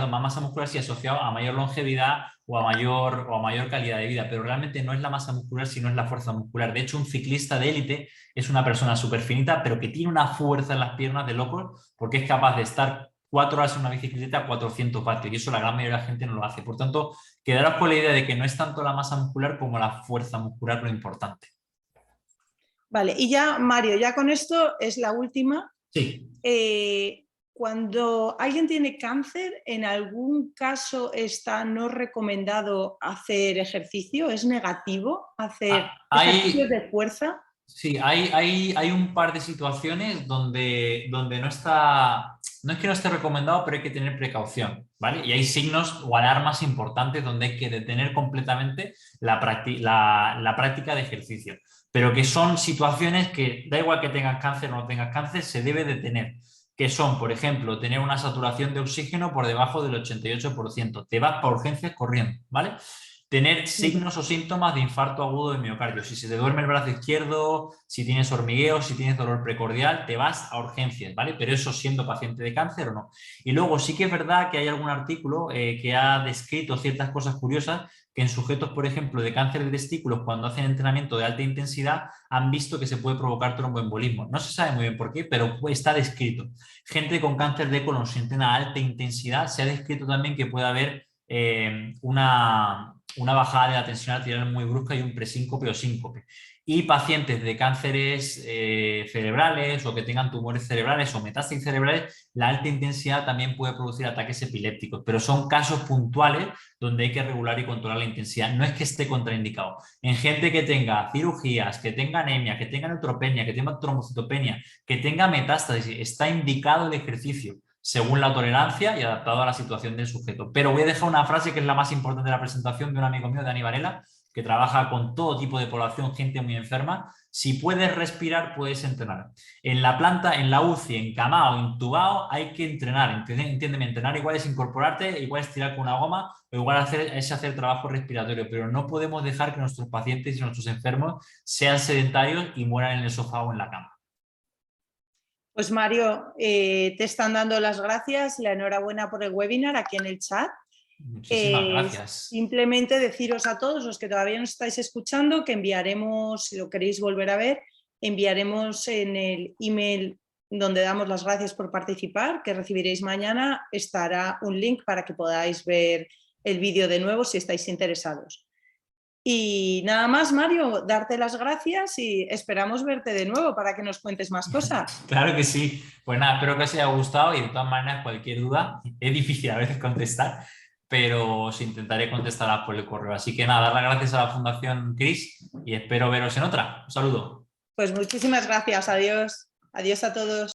[SPEAKER 2] más masa muscular sí asociado a mayor longevidad o a mayor calidad de vida, pero realmente no es la masa muscular, sino es la fuerza muscular. De hecho, un ciclista de élite es una persona súper finita, pero que tiene una fuerza en las piernas de locos porque es capaz de estar 4 horas en una bicicleta a 400 vatios y eso la gran mayoría de la gente no lo hace. Por tanto, quedaros con la idea de que no es tanto la masa muscular como la fuerza muscular lo importante.
[SPEAKER 1] Vale, y ya, Mario, ya con esto es la última.
[SPEAKER 2] Sí.
[SPEAKER 1] Cuando alguien tiene cáncer, ¿en algún caso está no recomendado hacer ejercicio? ¿Es negativo hacer ejercicios de fuerza?
[SPEAKER 2] Sí, hay un par de situaciones donde no está, no es que no esté recomendado, pero hay que tener precaución, ¿vale? Y hay signos o alarmas importantes donde hay que detener completamente la práctica de ejercicio, pero que son situaciones que da igual que tengas cáncer o no tengas cáncer, se debe detener. que son, por ejemplo, tener una saturación de oxígeno por debajo del 88%. Te vas para urgencias corriendo, ¿vale? Tener signos o síntomas de infarto agudo de miocardio. Si se te duerme el brazo izquierdo, si tienes hormigueo, si tienes dolor precordial, te vas a urgencias, ¿vale? Pero eso siendo paciente de cáncer o no. Y luego sí que es verdad que hay algún artículo que ha descrito ciertas cosas curiosas que en sujetos, por ejemplo, de cáncer de testículos, cuando hacen entrenamiento de alta intensidad, han visto que se puede provocar tromboembolismo. No se sabe muy bien por qué, pero está descrito. Gente con cáncer de colon, si entrena a alta intensidad, se ha descrito también que puede haber una bajada de la tensión arterial muy brusca y un presíncope o síncope. Y pacientes de cánceres cerebrales o que tengan tumores cerebrales o metástasis cerebrales, la alta intensidad también puede producir ataques epilépticos, pero son casos puntuales donde hay que regular y controlar la intensidad. No es que esté contraindicado. En gente que tenga cirugías, que tenga anemia, que tenga neutropenia, que tenga trombocitopenia, que tenga metástasis, está indicado el ejercicio según la tolerancia y adaptado a la situación del sujeto. Pero voy a dejar una frase que es la más importante de la presentación de un amigo mío, Dani Varela, que trabaja con todo tipo de población, gente muy enferma. Si puedes respirar, puedes entrenar. En la planta, en la UCI, encamado, intubado, hay que entrenar. Entiéndeme, entrenar igual es incorporarte, igual es tirar con una goma, o igual es hacer trabajo respiratorio, pero no podemos dejar que nuestros pacientes y nuestros enfermos sean sedentarios y mueran en el sofá o en la cama.
[SPEAKER 1] Pues Mario, te están dando las gracias y la enhorabuena por el webinar aquí en el chat.
[SPEAKER 2] Muchísimas gracias.
[SPEAKER 1] Simplemente deciros a todos los que todavía nos estáis escuchando que enviaremos, si lo queréis volver a ver, enviaremos en el email donde damos las gracias por participar, que recibiréis mañana, estará un link para que podáis ver el vídeo de nuevo si estáis interesados. Y nada más, Mario, darte las gracias y esperamos verte de nuevo para que nos cuentes más cosas.
[SPEAKER 2] Claro que sí. Pues nada, espero que os haya gustado y de todas maneras cualquier duda, es difícil a veces contestar, pero os intentaré contestar por el correo. Así que nada, dar las gracias a la Fundación CRIS y espero veros en otra. Un saludo.
[SPEAKER 1] Pues muchísimas gracias, adiós. Adiós a todos.